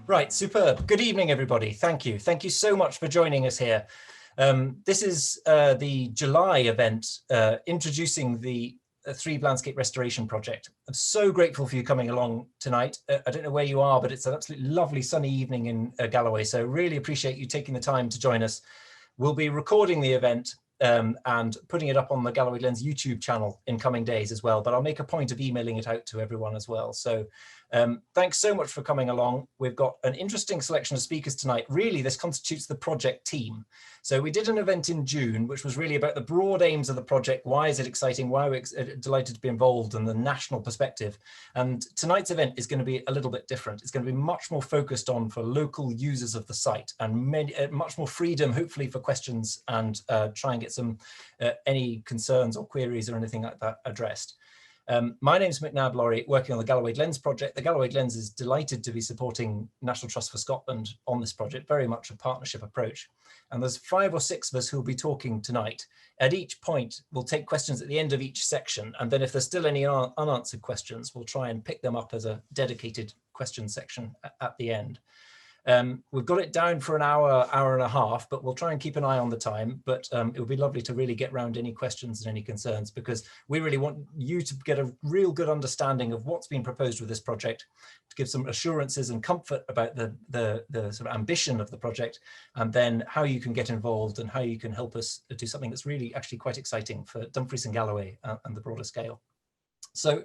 Right, superb. Good evening, everybody. Thank you. Thank you so much for joining us here. This is the July event introducing the Threave Landscape Restoration Project. I'm so grateful for you coming along tonight. I don't know where you are, but it's an absolutely lovely sunny evening in Galloway, so really appreciate you taking the time to join us. We'll be recording the event and putting it up on the Galloway Glens YouTube channel in coming days as well, but I'll make a point of emailing it out to everyone as well. So thanks so much for coming along. We've got an interesting selection of speakers tonight. Really, this constitutes the project team. So we did an event in June, which was really about the broad aims of the project. Why is it exciting? Why are we delighted to be involved, and the national perspective? And tonight's event is going to be a little bit different. It's going to be much more focused on for local users of the site, and much more freedom, hopefully, for questions and try and get some any concerns or queries or anything like that addressed. My name's McNab Laurie, working on the Galloway Glens project. The Galloway Glens is delighted to be supporting National Trust for Scotland on this project, very much a partnership approach. And there's 5 or 6 of us who will be talking tonight. At each point, we'll take questions at the end of each section. And then if there's still any unanswered questions, we'll try and pick them up as a dedicated question section at the end. We've got it down for an hour, hour and a half, but we'll try and keep an eye on the time. But it would be lovely to really get round any questions and any concerns, because we really want you to get a real good understanding of what's been proposed with this project, to give some assurances and comfort about the sort of ambition of the project, and then how you can get involved and how you can help us do something that's really actually quite exciting for Dumfries and Galloway and the broader scale. So,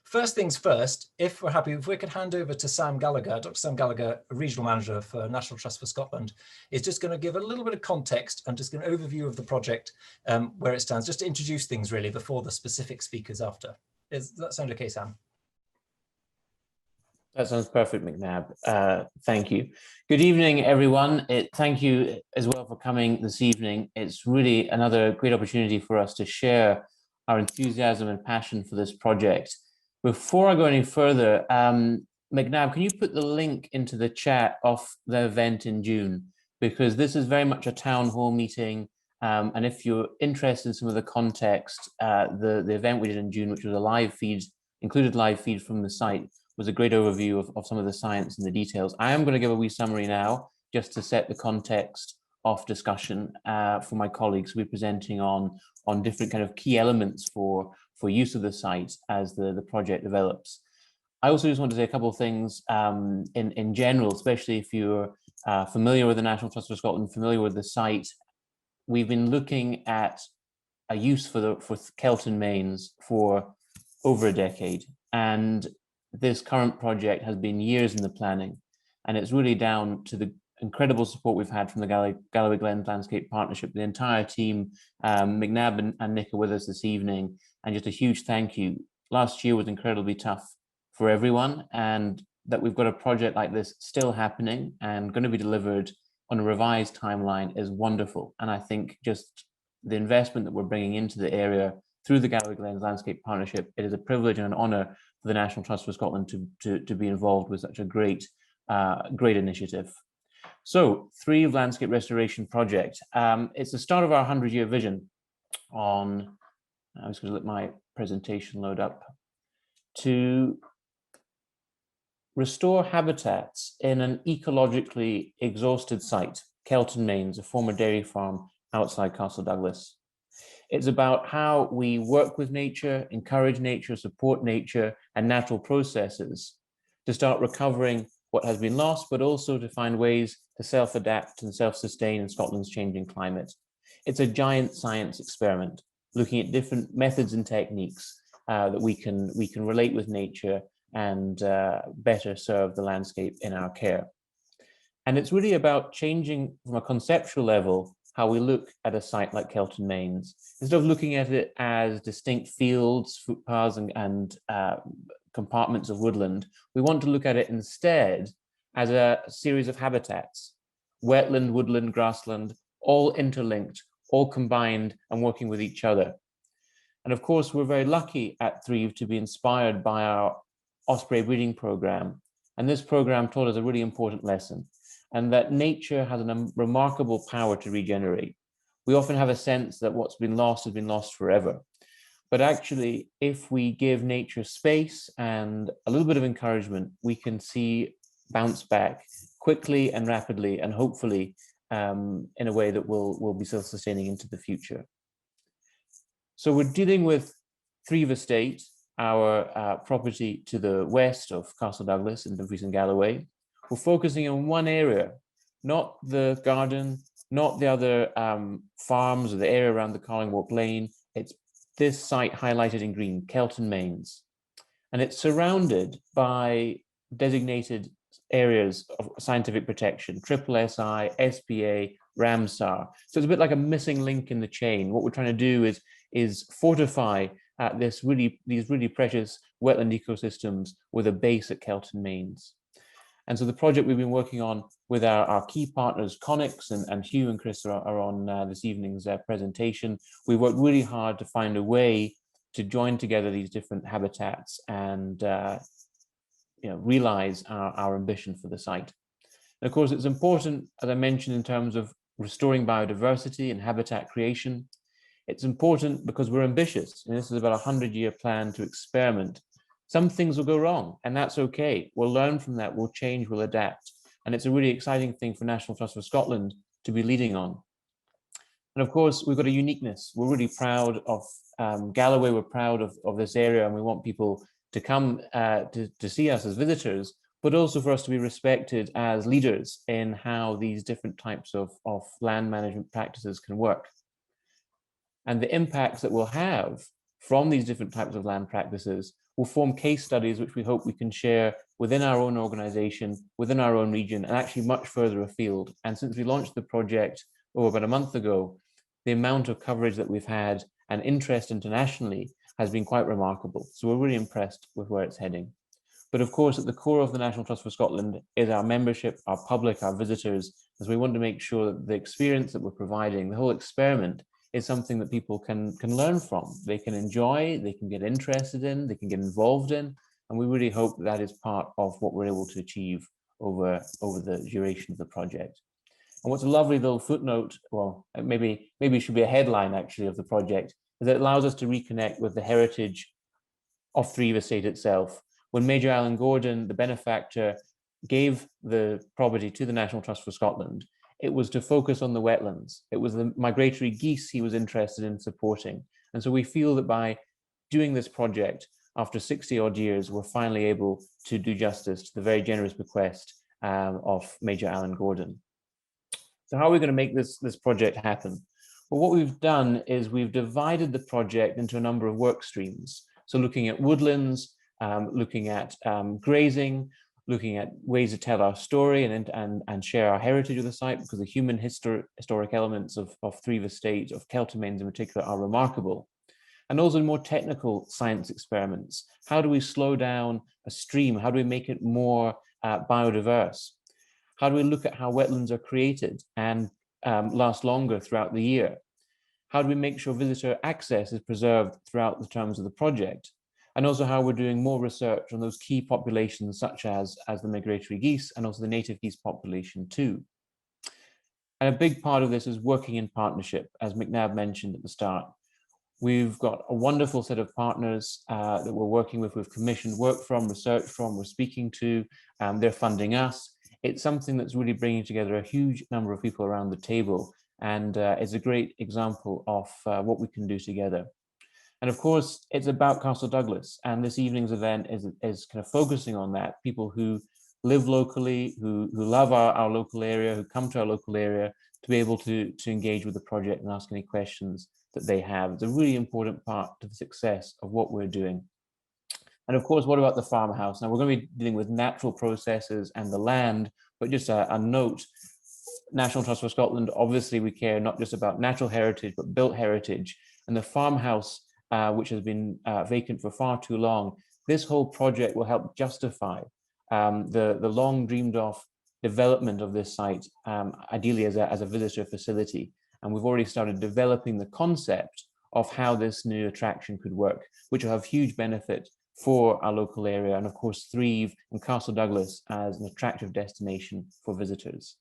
first things first, if we're happy, if we could hand over to Sam Gallagher, Dr. Sam Gallagher, Regional Manager for National Trust for Scotland, is just going to give a little bit of context and just an overview of the project, where it stands, just to introduce things really before the specific speakers after. Does that sound okay, Sam? That sounds perfect, McNab. Thank you. Good evening, everyone. Thank you as well for coming this evening. It's really another great opportunity for us to share our enthusiasm and passion for this project. Before I go any further, McNab, can you put the link into the chat of the event in June? Because this is very much a town hall meeting. And if you're interested in some of the context, the event we did in June, which was a live feed, included live feed from the site, was a great overview of some of the science and the details. I am going to give a wee summary now, just to set the context of discussion for my colleagues. We're presenting on different kind of key elements for use of the site as the project develops. I also just want to say a couple of things in general, especially if you're familiar with the National Trust for Scotland, familiar with the site. We've been looking at a use for Kelton Mains for over a decade, and this current project has been years in the planning, and it's really down to the incredible support we've had from the Galloway Glens Landscape Partnership, the entire team. McNab and Nick are with us this evening, and just a huge thank you. Last year was incredibly tough for everyone, and that we've got a project like this still happening and going to be delivered on a revised timeline is wonderful. And I think just the investment that we're bringing into the area through the Galloway Glens Landscape Partnership, it is a privilege and an honour for the National Trust for Scotland to be involved with such a great initiative. So, Threave Landscape Restoration Project. It's the start of our 100-year vision on, I'm just going to let my presentation load up, to restore habitats in an ecologically exhausted site, Kelton Mains, a former dairy farm outside Castle Douglas. It's about how we work with nature, encourage nature, support nature and natural processes to start recovering what has been lost, but also to find ways to self-adapt and self-sustain in Scotland's changing climate. It's a giant science experiment, looking at different methods and techniques that we can relate with nature and better serve the landscape in our care. And it's really about changing from a conceptual level how we look at a site like Kelton Mains. Instead of looking at it as distinct fields, footpaths and compartments of woodland, we want to look at it instead as a series of habitats, wetland, woodland, grassland, all interlinked, all combined and working with each other. And of course, we're very lucky at Threave to be inspired by our osprey breeding program. And this program taught us a really important lesson, and that nature has a remarkable power to regenerate. We often have a sense that what's been lost has been lost forever. But actually, if we give nature space and a little bit of encouragement, we can see bounce back quickly and rapidly, and hopefully in a way that will be self-sustaining into the future. So we're dealing with Threave Estate, our property to the west of Castle Douglas in Dumfries and Galloway. We're focusing on one area, not the garden, not the other farms or the area around the Collingwood Lane. It's this site highlighted in green, Kelton Mains. And it's surrounded by designated areas of scientific protection, SSI, SPA, Ramsar. So it's a bit like a missing link in the chain. What we're trying to do is fortify these really precious wetland ecosystems with a base at Kelton Mains. And so the project we've been working on with our key partners, Connix and Hugh and Chris are on this evening's presentation. We worked really hard to find a way to join together these different habitats and realize our ambition for the site. And of course, it's important, as I mentioned, in terms of restoring biodiversity and habitat creation. It's important because we're ambitious, and this is about a 100-year plan to experiment. Some things will go wrong, and that's okay. We'll learn from that, we'll change, we'll adapt. And it's a really exciting thing for National Trust for Scotland to be leading on. And of course, we've got a uniqueness. We're really proud of Galloway, we're proud of this area, and we want people to come to see us as visitors, but also for us to be respected as leaders in how these different types of land management practices can work. And the impacts that we'll have from these different types of land practices will form case studies which we hope we can share within our own organization, within our own region, and actually much further afield. And since we launched the project about a month ago, the amount of coverage that we've had and interest internationally has been quite remarkable. So we're really impressed with where it's heading. But of course, at the core of the National Trust for Scotland is our membership, our public, our visitors, as we want to make sure that the experience that we're providing, the whole experiment, is something that people can learn from. They can enjoy, they can get interested in, they can get involved in, and we really hope that is part of what we're able to achieve over the duration of the project. And what's a lovely little footnote, well, maybe it should be a headline actually of the project, is that it allows us to reconnect with the heritage of Threave Estate itself. When Major Alan Gordon, the benefactor, gave the property to the National Trust for Scotland, it was to focus on the wetlands. It was the migratory geese he was interested in supporting. And so we feel that by doing this project, after 60 odd years, we're finally able to do justice to the very generous bequest of Major Alan Gordon. So how are we going to make this project happen? Well, what we've done is we've divided the project into a number of work streams. So looking at woodlands, looking at grazing, looking at ways to tell our story and share our heritage of the site, because the human historic elements of Threave Estate, of Kelton Mains in particular, are remarkable. And also more technical science experiments. How do we slow down a stream? How do we make it more biodiverse? How do we look at how wetlands are created and last longer throughout the year? How do we make sure visitor access is preserved throughout the terms of the project? And also how we're doing more research on those key populations such as the migratory geese and also the native geese population too. And a big part of this is working in partnership, as McNab mentioned at the start. We've got a wonderful set of partners that we're working with. We've commissioned work from, research from, we're speaking to, they're funding us. It's something that's really bringing together a huge number of people around the table, and it's a great example of what we can do together. And of course, it's about Castle Douglas, and this evening's event is kind of focusing on that. People who live locally, who love our local area, who come to our local area, to be able to engage with the project and ask any questions that they have. It's a really important part to the success of what we're doing. And of course, what about the farmhouse? Now, we're going to be dealing with natural processes and the land, but just a note, National Trust for Scotland, obviously we care not just about natural heritage, but built heritage. And the farmhouse, which has been vacant for far too long, this whole project will help justify the long dreamed of development of this site, ideally as a visitor facility. And we've already started developing the concept of how this new attraction could work, which will have huge benefit for our local area, and of course Threave and Castle Douglas as an attractive destination for visitors.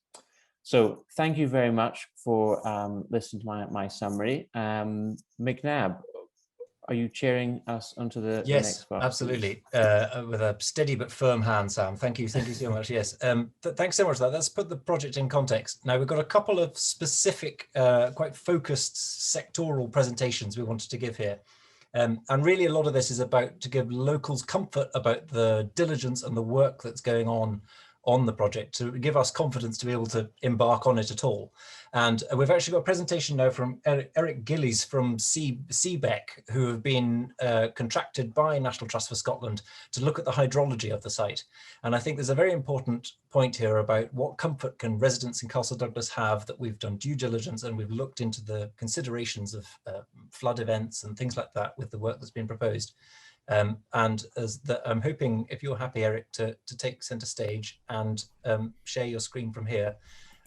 So thank you very much for listening to my summary. McNab, are you chairing us onto the Yes, next part? absolutely. With a steady but firm hand, Sam. Thank you so much. Yes, thanks so much for that. Let's put the project in context. Now, we've got a couple of specific, quite focused sectoral presentations we wanted to give here. And really a lot of this is about to give locals comfort about the diligence and the work that's going on the project, to give us confidence to be able to embark on it at all. And we've actually got a presentation now from Eric Gillies from CBEC, who have been contracted by National Trust for Scotland to look at the hydrology of the site. And I think there's a very important point here about what comfort can residents in Castle Douglas have that we've done due diligence and we've looked into the considerations of flood events and things like that with the work that's been proposed. And I'm hoping, if you're happy, Eric, to take centre stage and share your screen from here.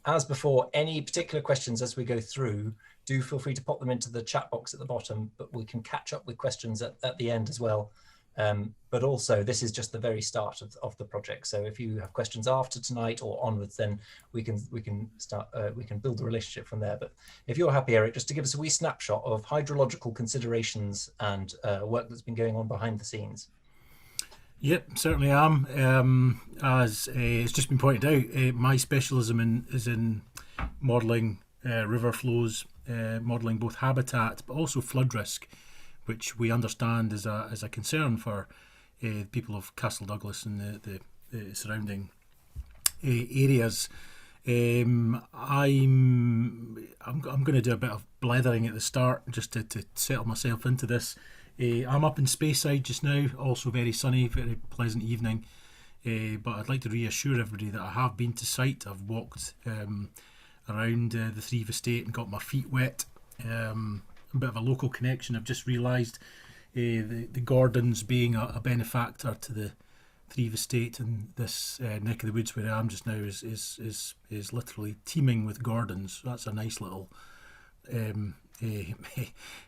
As before, any particular questions as we go through, do feel free to pop them into the chat box at the bottom, but we can catch up with questions at the end as well. But also, this is just the very start of the project. So if you have questions after tonight or onwards, then we can start, we can build a relationship from there. But if you're happy, Eric, just to give us a wee snapshot of hydrological considerations and work that's been going on behind the scenes. Yep, certainly am. As it's just been pointed out, my specialism is in modelling river flows, modelling both habitat but also flood risk, which we understand is a concern for people of Castle Douglas and the surrounding areas. I'm going to do a bit of blethering at the start just to settle myself into this. I'm up in Speyside just now, also very sunny, very pleasant evening. But I'd like to reassure everybody that I have been to site. I've walked around the Threave estate and got my feet wet. A bit of a local connection. I've just realised the Gordons being a benefactor to the Threave estate and this neck of the woods where I am just now is literally teeming with Gordons. So that's a nice little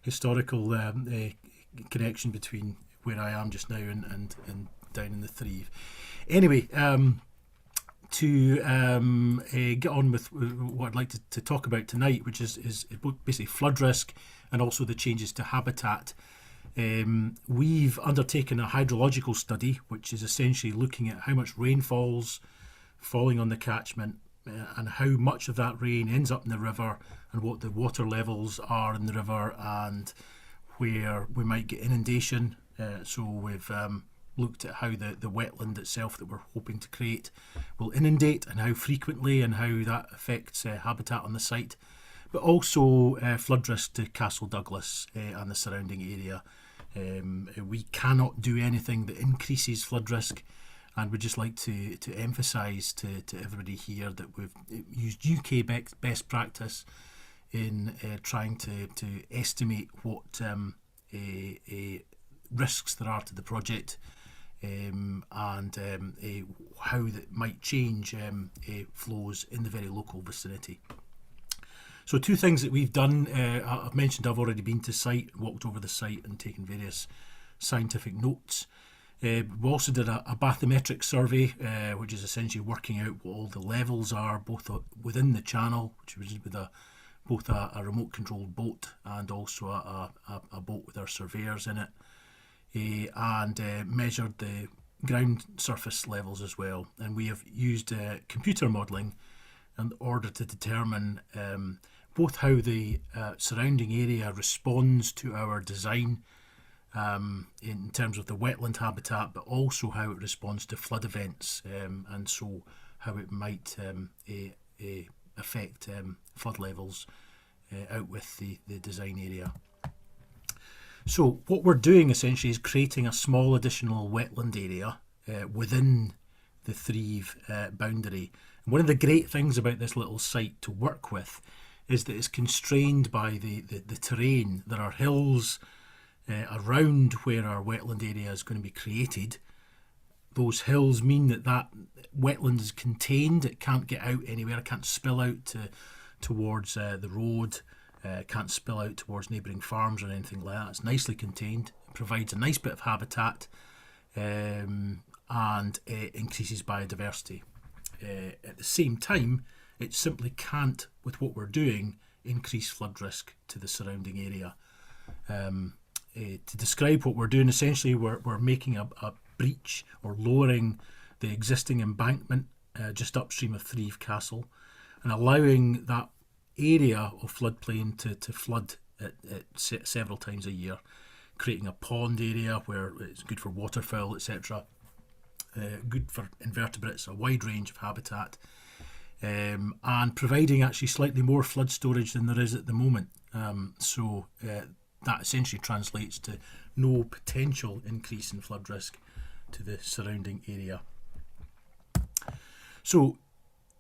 historical connection between where I am just now and down in the Threave. Anyway, to get on with what I'd like to talk about tonight, which is basically flood risk and also the changes to habitat. We've undertaken a hydrological study, which is essentially looking at how much rain falling on the catchment and how much of that rain ends up in the river and what the water levels are in the river and where we might get inundation. So we've looked at how the wetland itself that we're hoping to create will inundate and how frequently and how that affects habitat on the site, but also flood risk to Castle Douglas and the surrounding area. We cannot do anything that increases flood risk, and we'd just like to emphasise to everybody here that we've used UK best practice in trying to estimate what risks there are to the project and how that might change flows in the very local vicinity. So two things that we've done, I've mentioned I've already been to site, walked over the site and taken various scientific notes. We also did a bathymetric survey, which is essentially working out what all the levels are, both within the channel, which was with both a remote controlled boat and also a boat with our surveyors in it, and measured the ground surface levels as well. And we have used computer modelling in order to determine both how the surrounding area responds to our design in terms of the wetland habitat, but also how it responds to flood events, and so how it might affect flood levels out with the design area. So what we're doing essentially is creating a small additional wetland area within the Threave boundary. And one of the great things about this little site to work with is that it's constrained by the terrain. There are hills around where our wetland area is going to be created. Those hills mean that wetland is contained. It can't get out anywhere. It can't spill out towards the road. Can't spill out towards neighbouring farms or anything like that. It's nicely contained. It provides a nice bit of habitat and increases biodiversity. At the same time, it simply can't, with what we're doing, increase flood risk to the surrounding area. to describe what we're doing, essentially we're making a breach or lowering the existing embankment just upstream of Threave Castle and allowing that area of floodplain to flood at several times a year, creating a pond area where it's good for waterfowl, etc. Good for invertebrates, a wide range of habitat, and providing actually slightly more flood storage than there is at the moment. So that essentially translates to no potential increase in flood risk to the surrounding area. So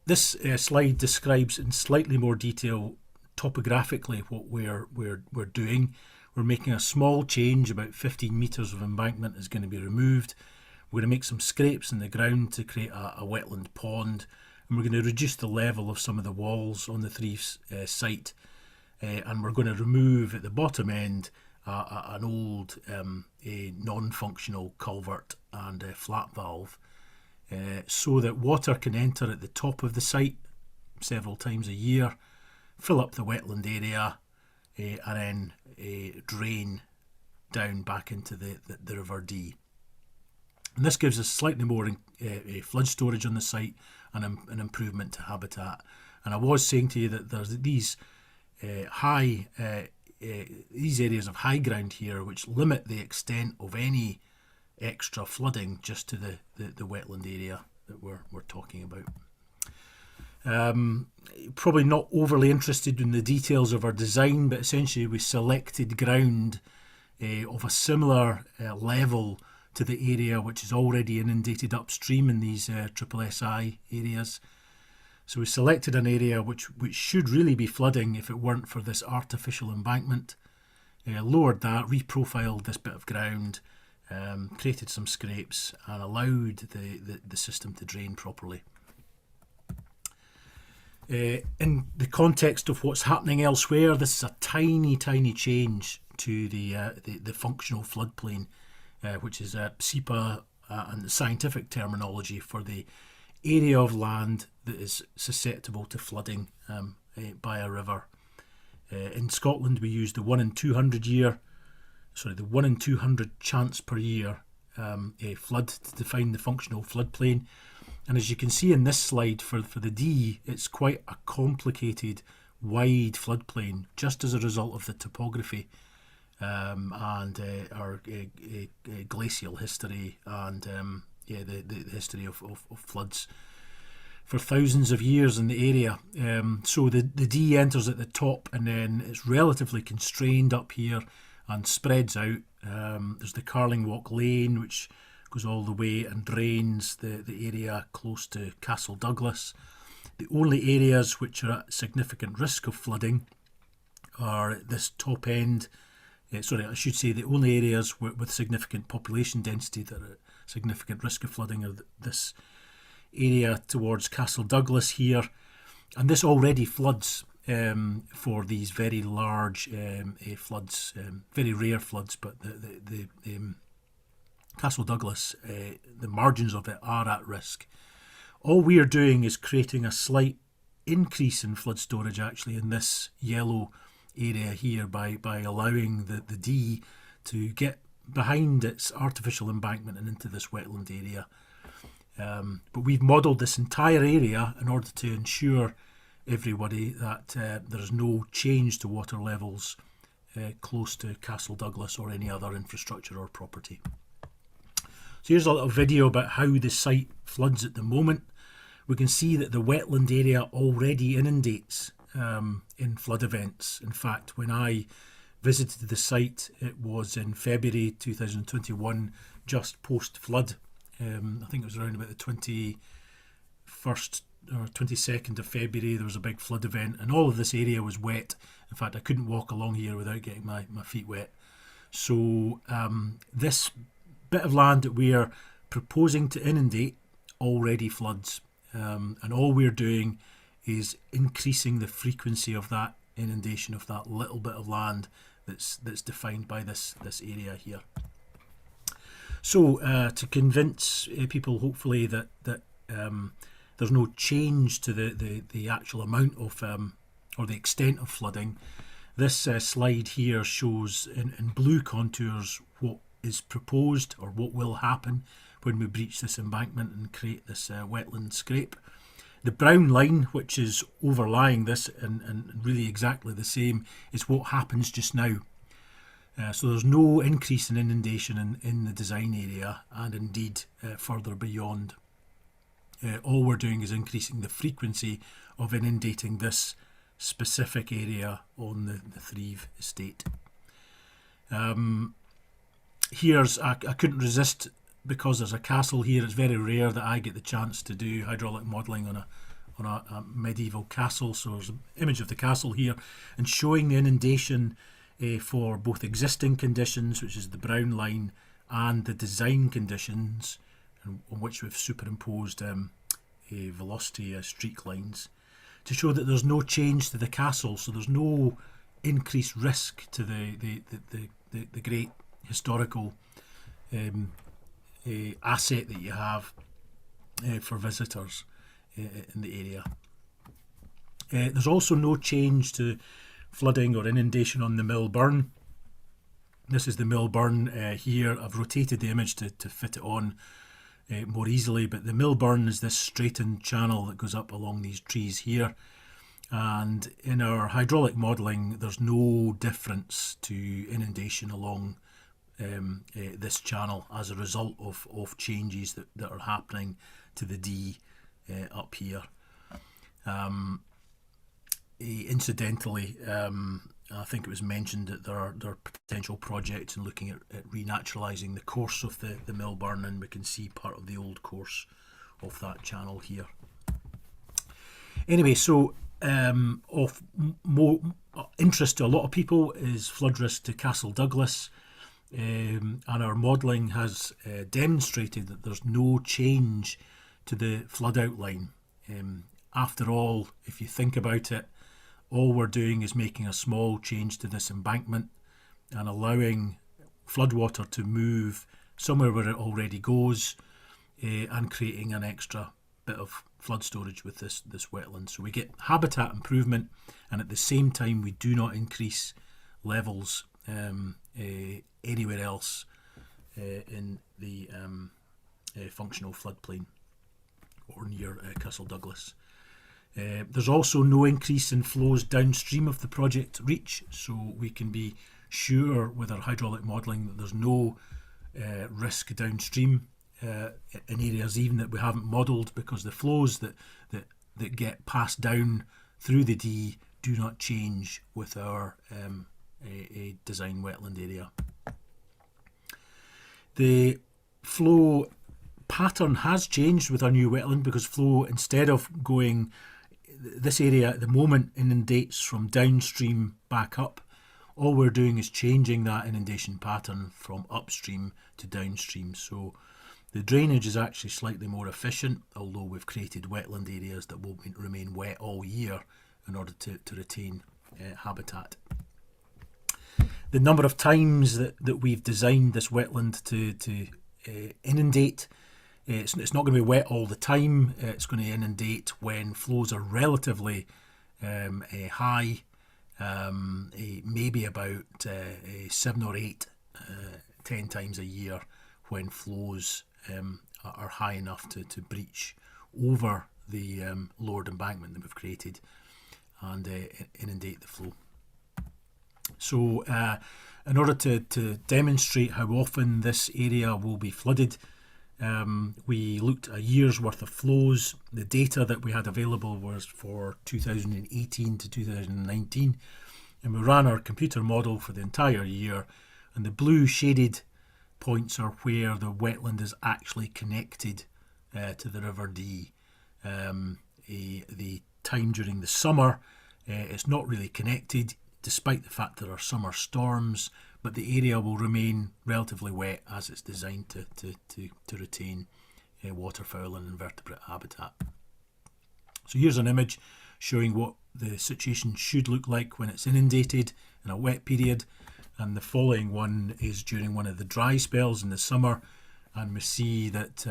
this slide describes in slightly more detail topographically what we're doing. We're making a small change, about 15 metres of embankment is going to be removed. We're going to make some scrapes in the ground to create a wetland pond, and we're going to reduce the level of some of the walls on the Threave site, and we're going to remove at the bottom end an old non-functional culvert and a flat valve, so that water can enter at the top of the site several times a year, fill up the wetland area, and then drain down back into the River Dee. And this gives us slightly more flood storage on the site and an improvement to habitat. And I was saying to you that there's these these areas of high ground here which limit the extent of any extra flooding just to the wetland area that we're talking about. Probably not overly interested in the details of our design, but essentially we selected ground of a similar level to the area which is already inundated upstream in these SSSI areas. So we selected an area which should really be flooding if it weren't for this artificial embankment, lowered that, reprofiled this bit of ground, created some scrapes and allowed the system to drain properly. In the context of what's happening elsewhere, this is a tiny change to the functional floodplain, which is SEPA and the scientific terminology for the area of land that is susceptible to flooding by a river. In Scotland, we use the 1 in 200 chance per year flood to define the functional floodplain. And as you can see in this slide for the Dee, it's quite a complicated, wide floodplain just as a result of the topography and our glacial history and the history of floods for thousands of years in the area. So the Dee enters at the top and then it's relatively constrained up here and spreads out. There's the Carling Walk Lane, which goes all the way and drains the area close to Castle Douglas. The only areas which are at significant risk of flooding are at this top end. The only areas with significant population density that are at significant risk of flooding are this area towards Castle Douglas here. And this already floods for these very large floods, very rare floods, but the Castle Douglas, the margins of it are at risk. All we are doing is creating a slight increase in flood storage actually in this yellow area here by allowing the Dee to get behind its artificial embankment and into this wetland area. But we've modelled this entire area in order to ensure everybody that there's no change to water levels close to Castle Douglas or any other infrastructure or property. So here's a little video about how the site floods at the moment. We can see that the wetland area already inundates in flood events. In fact, when I visited the site, it was in February 2021, just post-flood. I think it was around about the 21st or 22nd of February, there was a big flood event and all of this area was wet. In fact, I couldn't walk along here without getting my feet wet. So this bit of land that we are proposing to inundate already floods, and all we're doing is increasing the frequency of that inundation of that little bit of land that's defined by this area here. So to convince people hopefully that there's no change to the actual amount of or the extent of flooding, This slide here shows in blue contours what is proposed or what will happen when we breach this embankment and create this wetland scrape. The brown line, which is overlying this and really exactly the same, is what happens just now. So there's no increase in inundation in the design area, and indeed further beyond. All we're doing is increasing the frequency of inundating this specific area on the Threave estate. Here's, I couldn't resist, because there's a castle here. It's very rare that I get the chance to do hydraulic modelling on a medieval castle. So there's an image of the castle here and showing the inundation for both existing conditions, which is the brown line, and the design conditions on which we've superimposed velocity streak lines, to show that there's no change to the castle. So there's no increased risk to the great historical asset that you have for visitors in the area. There's also no change to flooding or inundation on the Mill Burn. This is the Mill Burn here. I've rotated the image to fit it on more easily, but the Mill Burn is this straightened channel that goes up along these trees here. And in our hydraulic modelling, there's no difference to inundation along this channel as a result of changes that are happening to the D up here. Incidentally, I think it was mentioned that there are potential projects in looking at renaturalising the course of the Mill Burn, and we can see part of the old course of that channel here. Anyway, so of more interest to a lot of people is flood risk to Castle Douglas, and our modelling has demonstrated that there's no change to the flood outline. After all, if you think about it, all we're doing is making a small change to this embankment and allowing floodwater to move somewhere where it already goes, and creating an extra bit of flood storage with this wetland. So we get habitat improvement, and at the same time we do not increase levels anywhere else in the functional floodplain or near Castle Douglas. There's also no increase in flows downstream of the project reach, so we can be sure with our hydraulic modelling that there's no risk downstream in areas even that we haven't modelled, because the flows that get passed down through the D do not change with our a design wetland area. The flow pattern has changed with our new wetland, because flow, instead of going, this area at the moment inundates from downstream back up. All we're doing is changing that inundation pattern from upstream to downstream. So the drainage is actually slightly more efficient, although we've created wetland areas that will remain wet all year in order to retain habitat. The number of times that we've designed this wetland to inundate, it's not going to be wet all the time. It's going to inundate when flows are relatively high, maybe about 7 or 8, 10 times a year when flows are high enough to breach over the lowered embankment that we've created and inundate the flow. So in order to demonstrate how often this area will be flooded, we looked at a year's worth of flows. The data that we had available was for 2018 to 2019, and we ran our computer model for the entire year, and the blue shaded points are where the wetland is actually connected to the River Dee. The time during the summer, it's not really connected, despite the fact there are summer storms, but the area will remain relatively wet as it's designed to retain waterfowl and invertebrate habitat. So here's an image showing what the situation should look like when it's inundated in a wet period, and the following one is during one of the dry spells in the summer, and we see that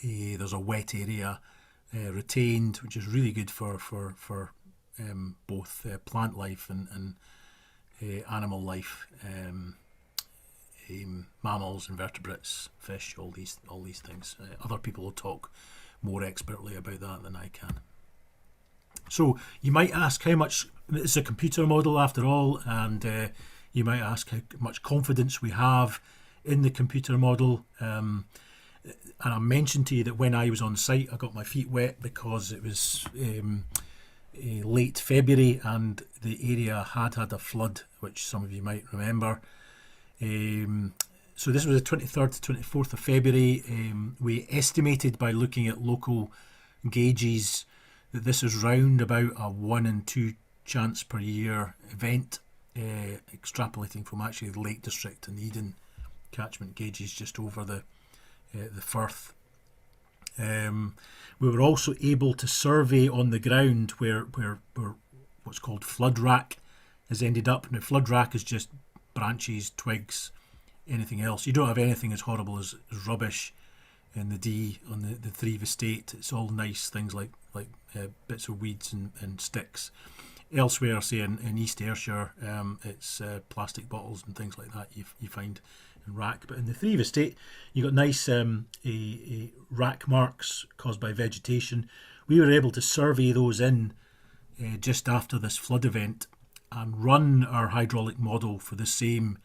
there's a wet area retained, which is really good for both plant life and animal life, mammals, invertebrates, fish, all these things. Other people will talk more expertly about that than I can. So you might ask how much, it's a computer model after all, and you might ask how much confidence we have in the computer model. And I mentioned to you that when I was on site, I got my feet wet because it was late February and the area had a flood, which some of you might remember. So this was the 23rd to 24th of February. We estimated by looking at local gauges that this is round about a 1 in 2 chance per year event, extrapolating from actually the Lake District and the Eden catchment gauges just over the Firth. We were also able to survey on the ground where what's called flood rack has ended up. Now, flood rack is just branches, twigs, anything else. You don't have anything as horrible as rubbish in the D on the Threave estate. It's all nice things like bits of weeds and sticks. Elsewhere, say in East Ayrshire, it's plastic bottles and things like that you find in rack. But in the Threave estate, you got nice rack marks caused by vegetation. We were able to survey those in just after this flood event and run our hydraulic model for the same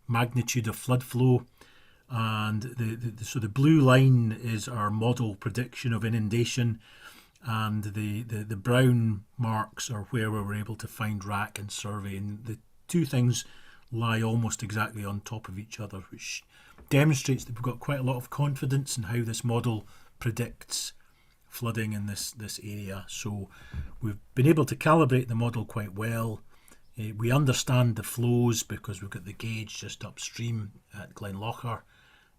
magnitude of flood flow. And so the blue line is our model prediction of inundation, and the brown marks are where we were able to find rack and survey, and the two things lie almost exactly on top of each other, which demonstrates that we've got quite a lot of confidence in how this model predicts flooding in this area. So we've been able to calibrate the model quite well. We understand the flows because we've got the gauge just upstream at Glenlocher,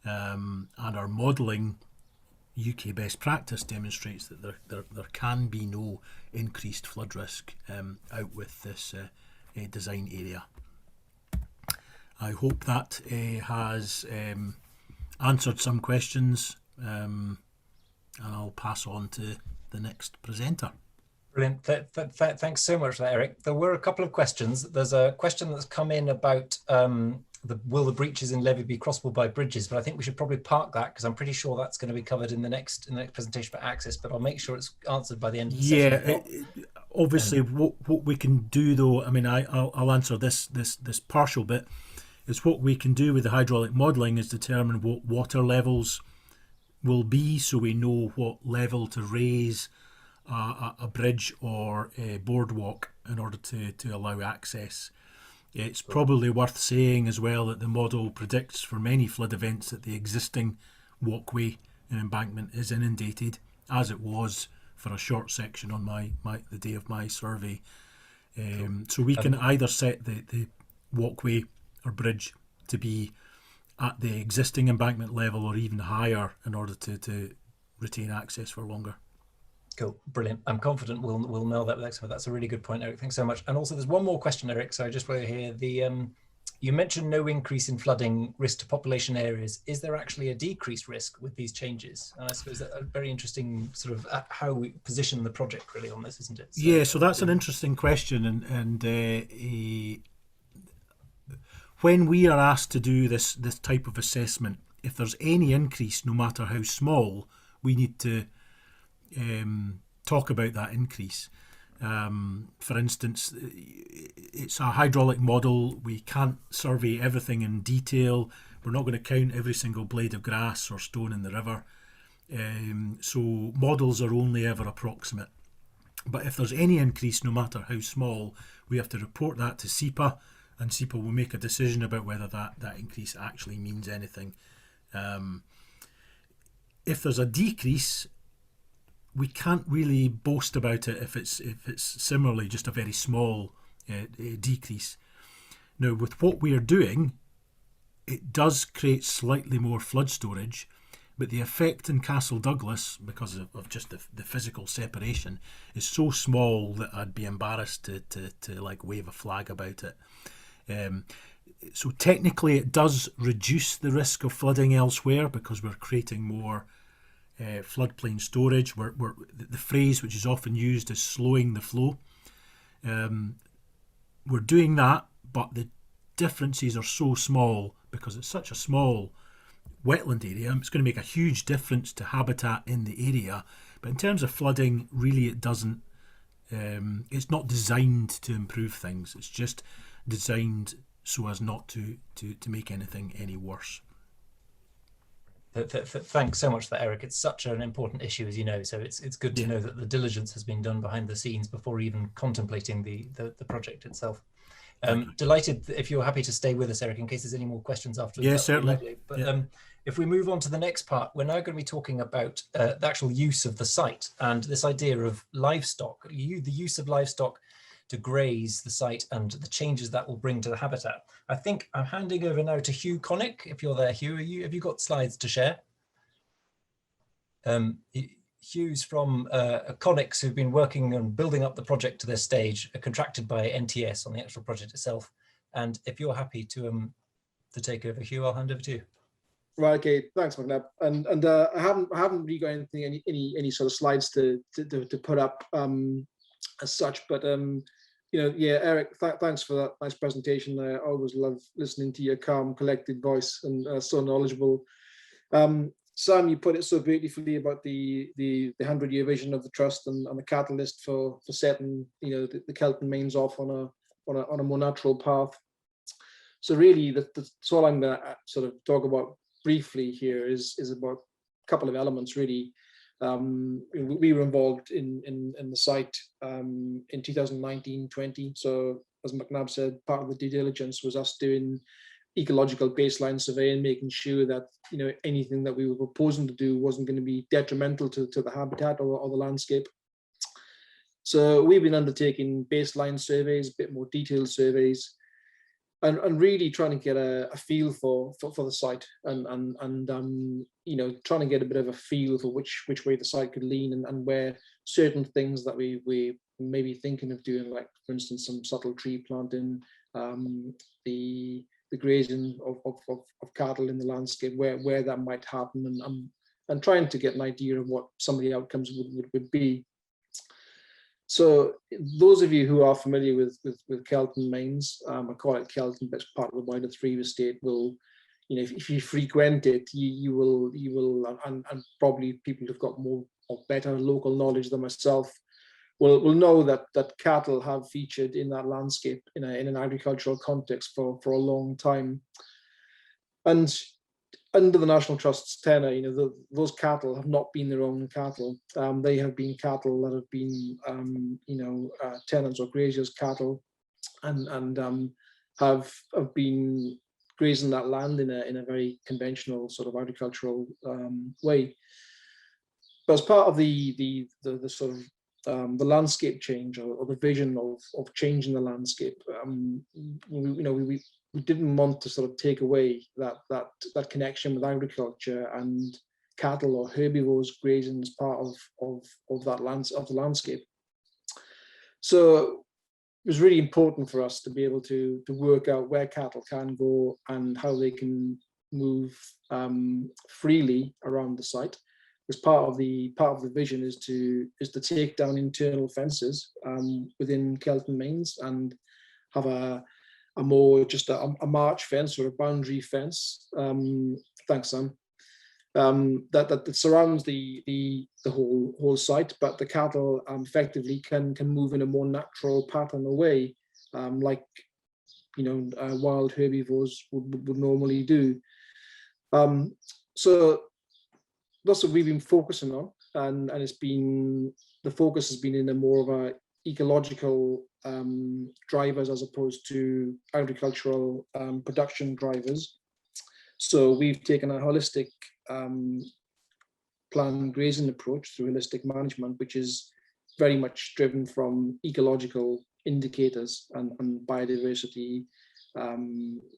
and our modelling, UK best practice, demonstrates that there can be no increased flood risk out with this design area. I hope that has answered some questions, and I'll pass on to the next presenter. Brilliant. Thanks so much for that, Eric. There were a couple of questions. There's a question that's come in about will the breaches in levee be crossable by bridges, but I think we should probably park that because I'm pretty sure that's going to be covered in the next presentation for access, but I'll make sure it's answered by the end of the session. Yeah, obviously what we can do though, I mean, I'll answer this partial bit, is what we can do with the hydraulic modelling is determine what water levels will be, so we know what level to raise a bridge or a boardwalk in order to allow access. It's probably worth saying as well that the model predicts for many flood events that the existing walkway and embankment is inundated, as it was for a short section on the day of my survey. So we can either set the walkway or bridge to be at the existing embankment level or even higher in order to retain access for longer. Cool, brilliant. I'm confident we'll nail that with expert. That's a really good point, Eric. Thanks so much. And also, there's one more question, Eric. So I just want to hear you mentioned no increase in flooding risk to population areas. Is there actually a decreased risk with these changes? And I suppose that's a very interesting sort of how we position the project really on this, isn't it? So, yeah. So that's an interesting question, and when we are asked to do this type of assessment, if there's any increase, no matter how small, we need to talk about that increase. For instance, it's a hydraulic model. We can't survey everything in detail. We're not going to count every single blade of grass or stone in the river. So models are only ever approximate. But if there's any increase, no matter how small, we have to report that to SEPA, and SEPA will make a decision about whether that increase actually means anything. If there's a decrease, we can't really boast about it if it's similarly just a very small decrease. Now, with what we are doing, it does create slightly more flood storage, but the effect in Castle Douglas, because of just the physical separation, is so small that I'd be embarrassed to like wave a flag about it. So technically it does reduce the risk of flooding elsewhere because we're creating more floodplain storage. The phrase which is often used is slowing the flow. We're doing that, but the differences are so small because it's such a small wetland area. It's going to make a huge difference to habitat in the area. But in terms of flooding, really it doesn't. It's not designed to improve things. It's just designed so as not to make anything any worse. Thanks so much for that, Eric. It's such an important issue, as you know, so it's good to know that the diligence has been done behind the scenes before even contemplating the project itself. Delighted if you're happy to stay with us, Eric, in case there's any more questions after. Yeah, certainly. But if we move on to the next part, we're now going to be talking about the actual use of the site and this idea of livestock, the use of livestock to graze the site and the changes that will bring to the habitat. I think I'm handing over now to Hugh Connick. If you're there, Hugh, have you got slides to share? Hugh's from Connick's, who've been working on building up the project to this stage, contracted by NTS on the actual project itself. And if you're happy to take over, Hugh, I'll hand over to you. Right. Okay. Thanks, McNab. And I haven't really got any sort of slides to put up as such, but Eric, thanks for that nice presentation. I always love listening to your calm, collected voice and so knowledgeable. Sam, you put it so beautifully about the 100-year vision of the trust and the catalyst for setting the Kelton mains off on a more natural path. So really, that's all I'm going to sort of talk about briefly here is about a couple of elements really. We were involved in the site in 2019-20. So as McNab said, part of the due diligence was us doing ecological baseline survey and making sure that anything that we were proposing to do wasn't going to be detrimental to the habitat or the landscape. So we've been undertaking baseline surveys, a bit more detailed surveys, and really trying to get a feel for the site and trying to get a bit of a feel for which way the site could lean and where certain things that we may be thinking of doing, like for instance some subtle tree planting, the grazing of cattle in the landscape, where that might happen, and trying to get an idea of what some of the outcomes would be. So those of you who are familiar with Kelton mains, I call it Kelton, but it's part of the wider Threave estate, will, if you frequent it, you will, and probably people who've got more or better local knowledge than myself will know that cattle have featured in that landscape in an agricultural context for a long time. And under the National Trust's tenure, those cattle have not been their own cattle. They have been cattle that have been, tenants or graziers' cattle, and have been grazing that land in a very conventional sort of agricultural way. But as part of the sort of the landscape change or the vision of changing the landscape, we didn't want to sort of take away that connection with agriculture and cattle or herbivores grazing as part of the landscape. So it was really important for us to be able to work out where cattle can go and how they can move freely around the site. Because part of the vision is to take down internal fences within Kelton mains and have a more just a march fence or a boundary fence. Thanks, Sam. That surrounds the whole site, but the cattle effectively can move in a more natural pattern away, like wild herbivores would normally do. So that's what we've been focusing on, and the focus has been in a more of a ecological drivers as opposed to agricultural production drivers. So we've taken a holistic planned grazing approach through holistic management, which is very much driven from ecological indicators and biodiversity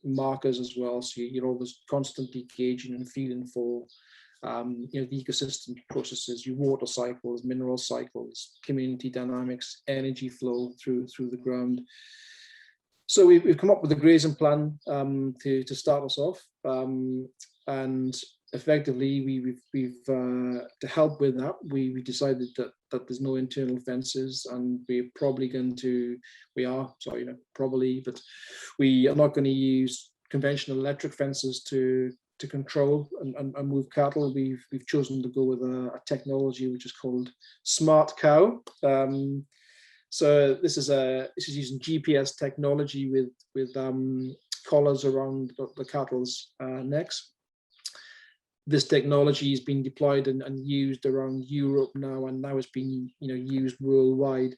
markers as well. So you're always constantly gauging and feeling for the ecosystem processes, your water cycles, mineral cycles, community dynamics, energy flow through the ground. So we've come up with a grazing plan to start us off, and effectively we've to help with that, we decided that that there's no internal fences, and we're probably going to, we are not going to use conventional electric fences to control and move cattle. We've chosen to go with a technology which is called Smart Cow. So this is using GPS technology with collars around the cattle's necks. This technology has been deployed and used around Europe now, and now it's been used worldwide.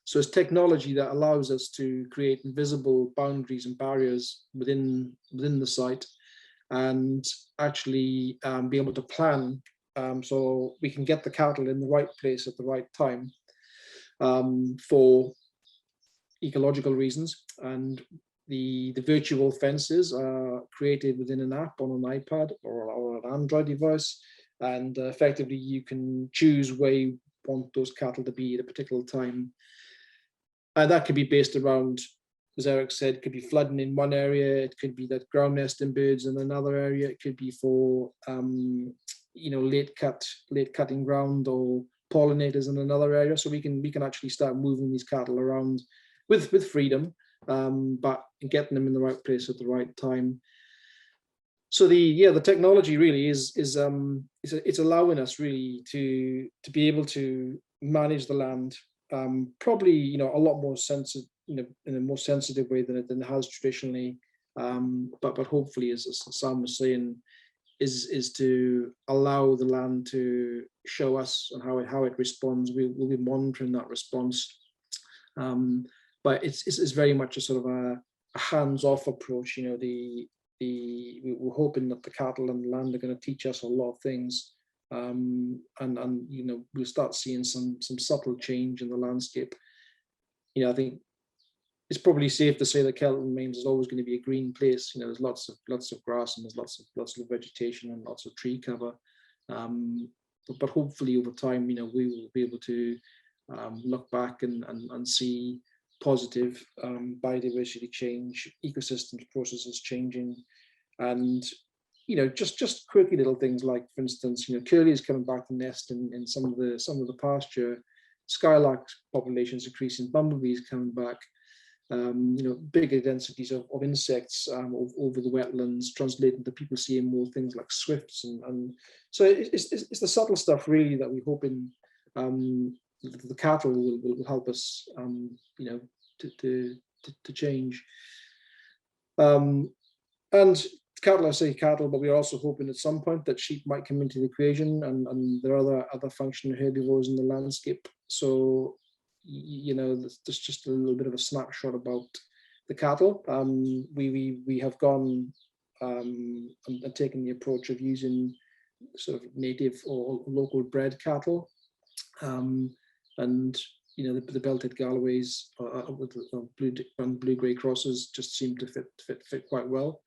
So it's technology that allows us to create invisible boundaries and barriers within the site, and actually be able to plan so we can get the cattle in the right place at the right time for ecological reasons. And the virtual fences are created within an app on an iPad or an Android device, and effectively you can choose where you want those cattle to be at a particular time. And that could be based around, as Eric said, it could be flooding in one area, it could be that ground nesting birds in another area, it could be for late cutting ground or pollinators in another area. So we can actually start moving these cattle around with freedom, but getting them in the right place at the right time. So the technology really is it's allowing us really to be able to manage the land, probably a lot more sensitive, in a more sensitive way than it has traditionally, but hopefully, as Sam was saying, is to allow the land to show us and how it responds. We'll be monitoring that response, but it's very much a sort of a hands-off approach. We're hoping that the cattle and the land are going to teach us a lot of things, and we'll start seeing some subtle change in the landscape. I think it's probably safe to say that Kelton Mains is always going to be a green place. There's lots of grass, and there's lots of vegetation and lots of tree cover. But hopefully over time, we will be able to look back and see positive biodiversity change, ecosystems processes changing, and just quirky little things like, for instance, curlews coming back to nest in some of the pasture, skylark populations increasing, bumblebees coming back, bigger densities of insects over the wetlands, translating to people seeing more things like swifts, and so it's the subtle stuff really that we hope in the cattle will help us to change. And cattle, I say cattle, but we're also hoping at some point that sheep might come into the equation, and there are other functional herbivores in the landscape. So there's just a little bit of a snapshot about the cattle. We have gone and taken the approach of using sort of native or local bred cattle, and the belted Galloways with blue grey crosses just seem to fit quite well.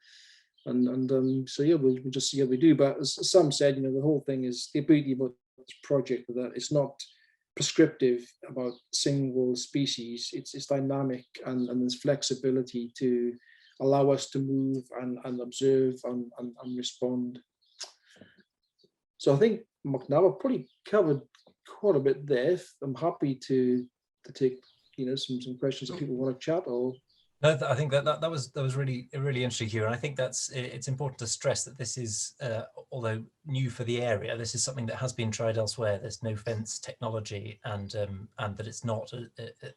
So yeah, we'll just see how we do. But as Sam said, the whole thing is the beauty about this project, that it's not prescriptive about single species. It's dynamic, and there's flexibility to allow us to move and observe and respond. So I think, now I've probably covered quite a bit there. I'm happy to take some questions if people want to chat. Or no, I think that was really interesting, Hugh, and I think it's important to stress that this is, although new for the area, this is something that has been tried elsewhere. There's no fence technology, and that it's not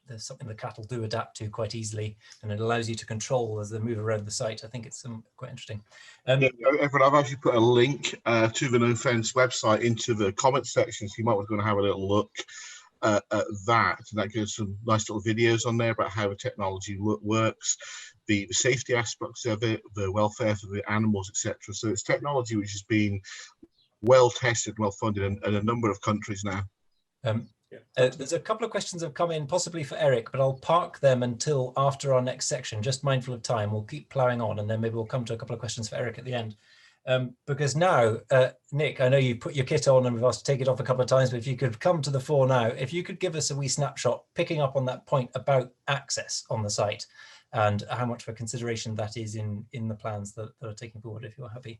there's something the cattle do adapt to quite easily, and it allows you to control as they move around the site. I think it's quite interesting. Yeah, everyone, I've actually put a link to the No Fence website into the comment section, so you might want to go and have a little look at that. And that gives some nice little videos on there about how the technology works, the safety aspects of it, the welfare for the animals, etc. So it's technology which has been well tested, well funded in a number of countries now. There's a couple of questions that have come in, possibly for Eric, but I'll park them until after our next section, just mindful of time. We'll keep ploughing on, and then maybe we'll come to a couple of questions for Eric at the end. Because now, Nick, I know you put your kit on and we've asked to take it off a couple of times, but if you could come to the fore now, if you could give us a wee snapshot, picking up on that point about access on the site and how much of a consideration that is in the plans that are taking forward, if you're happy.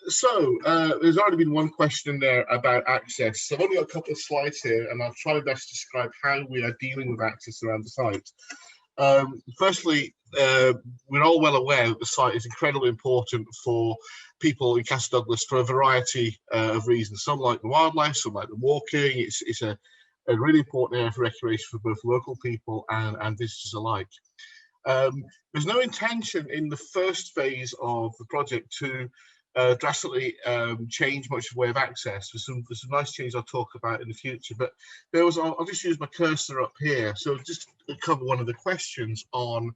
So there's already been one question in there about access. So I've only got a couple of slides here, and I'll try my best to describe how we are dealing with access around the site. Firstly, we're all well aware that the site is incredibly important for people in Castle Douglas for a variety of reasons. Some like the wildlife, some like the walking. It's a really important area for recreation for both local people and visitors alike. There's no intention in the first phase of the project to drastically change much of the way of access. There's some nice changes I'll talk about in the future, but I'll just use my cursor up here. So just to cover one of the questions on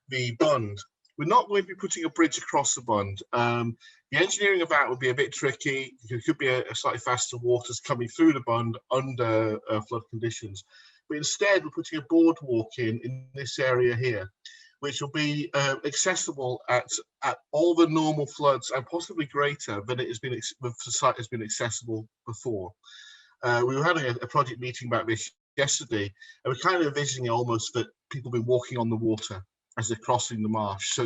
the bund. We're not going to be putting a bridge across the bund. The engineering of that would be a bit tricky. There could be a slightly faster waters coming through the bund under flood conditions. But instead, we're putting a boardwalk in this area here, which will be accessible at all the normal floods and possibly greater than it has been, the site has been accessible before. We were having a project meeting about this yesterday, and we're kind of envisioning almost that people have been walking on the water as they're crossing the marsh. So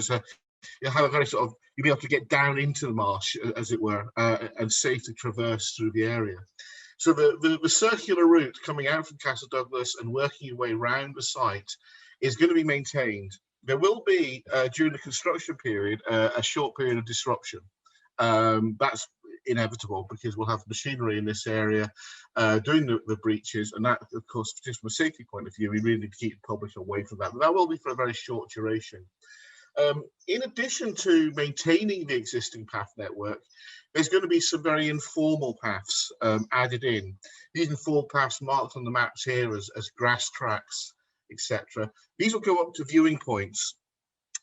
you'll have a very sort of, you'll be able to get down into the marsh, as it were, and safely traverse through the area. So the circular route coming out from Castle Douglas and working your way around the site is going to be maintained. There will be, during the construction period, a short period of disruption. That's inevitable because we'll have machinery in this area doing the breaches, and that, of course, just from a safety point of view, we really need to keep the public away from that. But that will be for a very short duration. In addition to maintaining the existing path network, there's going to be some very informal paths added in. These informal paths marked on the maps here as grass tracks, etc. These will go up to viewing points,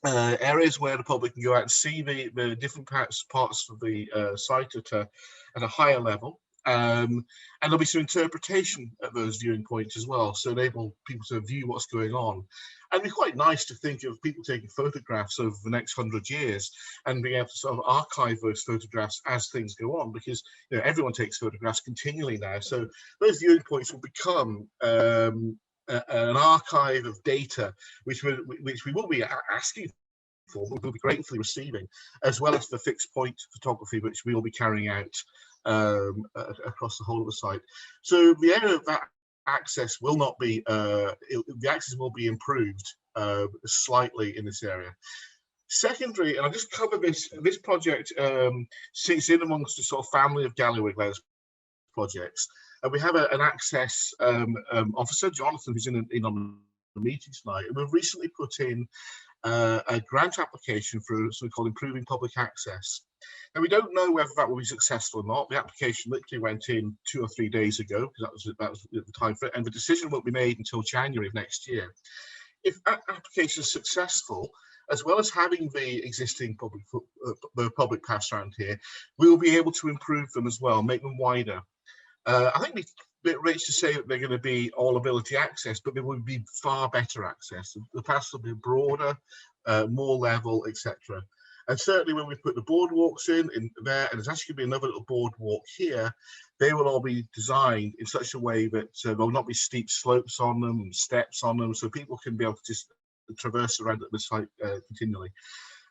areas where the public can go out and see the different parts of the site at a higher level. And there'll be some interpretation at those viewing points as well, so enable people to view what's going on. And it'd be quite nice to think of people taking photographs over the next 100 years and being able to sort of archive those photographs as things go on, because everyone takes photographs continually now. So those viewing points will become an archive of data, which we will be asking for, we'll be gratefully receiving, as well as the fixed point photography, which we will be carrying out across the whole of the site. So the area of that access will not be, the access will be improved slightly in this area. Secondary, and I'll just cover this project sits in amongst the sort of family of Gallywig projects. And we have an access officer, Jonathan, who's in on the meeting tonight. And we've recently put in a grant application for something called Improving Public Access. And we don't know whether that will be successful or not. The application literally went in 2 or 3 days ago, because that was the time for it, and the decision won't be made until January of next year. If that application is successful, as well as having the existing public paths around here, we will be able to improve them as well, make them wider. I think it's a bit rich to say that they're going to be all ability access, but they will be far better access. The paths will be broader, more level, etc. And certainly when we put the boardwalks in there, and there's actually going to be another little boardwalk here, they will all be designed in such a way that there will not be steep slopes on them and steps on them, so people can be able to just traverse around the site continually.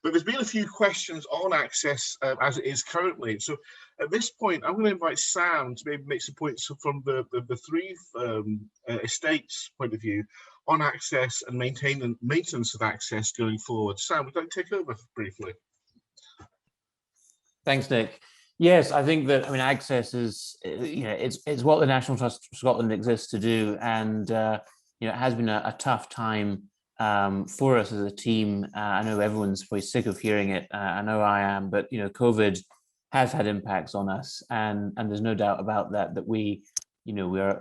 But there's been a few questions on access as it is currently. So at this point, I'm going to invite Sam to maybe make some points from the Threave estates point of view on access and maintenance of access going forward. Sam, would you like to take over briefly? Thanks, Nick. Yes, I think that, access is, it's what the National Trust for Scotland exists to do, and it has been a tough time for us as a team. I know everyone's probably sick of hearing it. I know I am, but COVID has had impacts on us, and there's no doubt about that. That we're a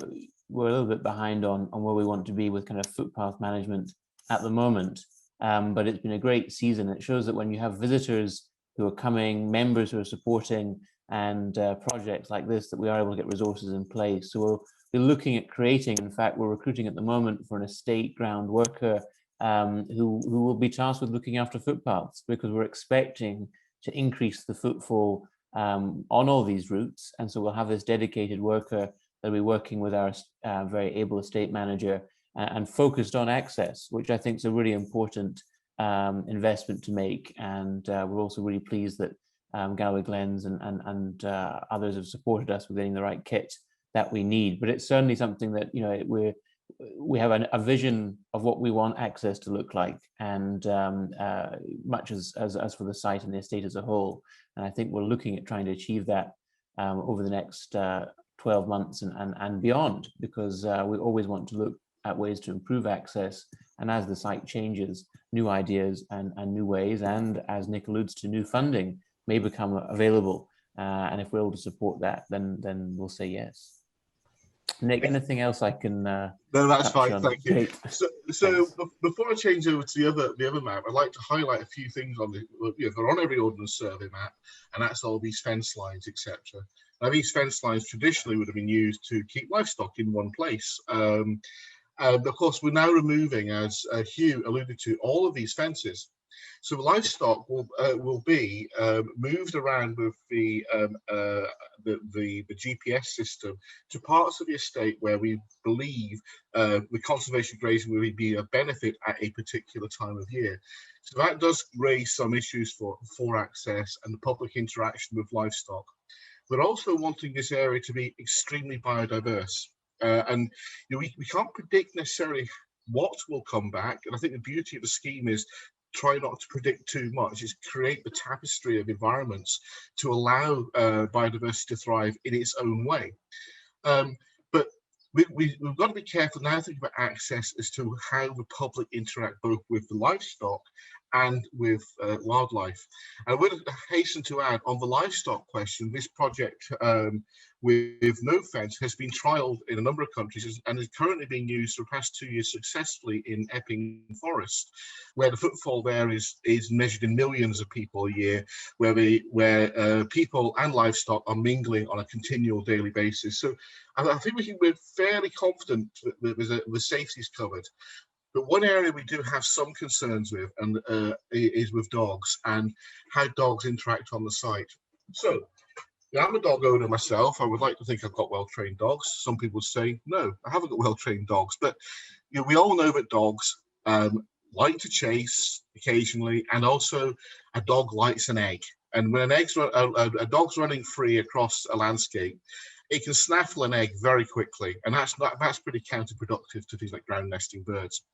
little bit behind on where we want to be with kind of footpath management at the moment. But it's been a great season. It shows that when you have visitors who are coming, members who are supporting, and projects like this, that we are able to get resources in place. So we'll be looking at creating, in fact, we're recruiting at the moment for an estate ground worker who will be tasked with looking after footpaths, because we're expecting to increase the footfall on all these routes. And so we'll have this dedicated worker that'll be working with our very able estate manager and focused on access, which I think is a really important investment to make. And we're also really pleased that Galloway Glens and others have supported us with getting the right kit that we need. But it's certainly something that, you know, we have a vision of what we want access to look like, and much as for the site and the estate as a whole. And I think we're looking at trying to achieve that over the next 12 months and beyond, because we always want to look at ways to improve access. And as the site changes, new ideas and new ways, and as Nick alludes to, new funding may become available. And if we're able to support that, then we'll say yes. Nick, anything else I can? No, that's fine. on? Thank you. Great. So before I change over to the other map, I'd like to highlight a few things on the. You know, they're on every Ordnance Survey map, and that's all these fence lines, etc. Now, these fence lines traditionally would have been used to keep livestock in one place. Of course, we're now removing, as Hugh alluded to, all of these fences. So livestock will be moved around with the GPS system to parts of the estate where we believe the conservation grazing will be a benefit at a particular time of year. So that does raise some issues for access and the public interaction with livestock. We're also wanting this area to be extremely biodiverse. And you know, we can't predict necessarily what will come back. And I think the beauty of the scheme is try not to predict too much, is create the tapestry of environments to allow biodiversity to thrive in its own way. But we've got to be careful now thinking about access as to how the public interact both with the livestock and with wildlife. I would hasten to add on the livestock question, this project with no fence has been trialled in a number of countries and is currently being used for the past 2 years successfully in Epping Forest, where the footfall there is measured in millions of people a year, where people and livestock are mingling on a continual daily basis. So I think we're fairly confident that the safety is covered. But one area we do have some concerns with and is with dogs and how dogs interact on the site. So I'm a dog owner myself. I would like to think I've got well-trained dogs. Some people say, no, I haven't got well-trained dogs. But you know, we all know that dogs like to chase occasionally, and also a dog likes an egg. And when a dog's running free across a landscape, it can snaffle an egg very quickly, and that's pretty counterproductive to things like ground nesting birds.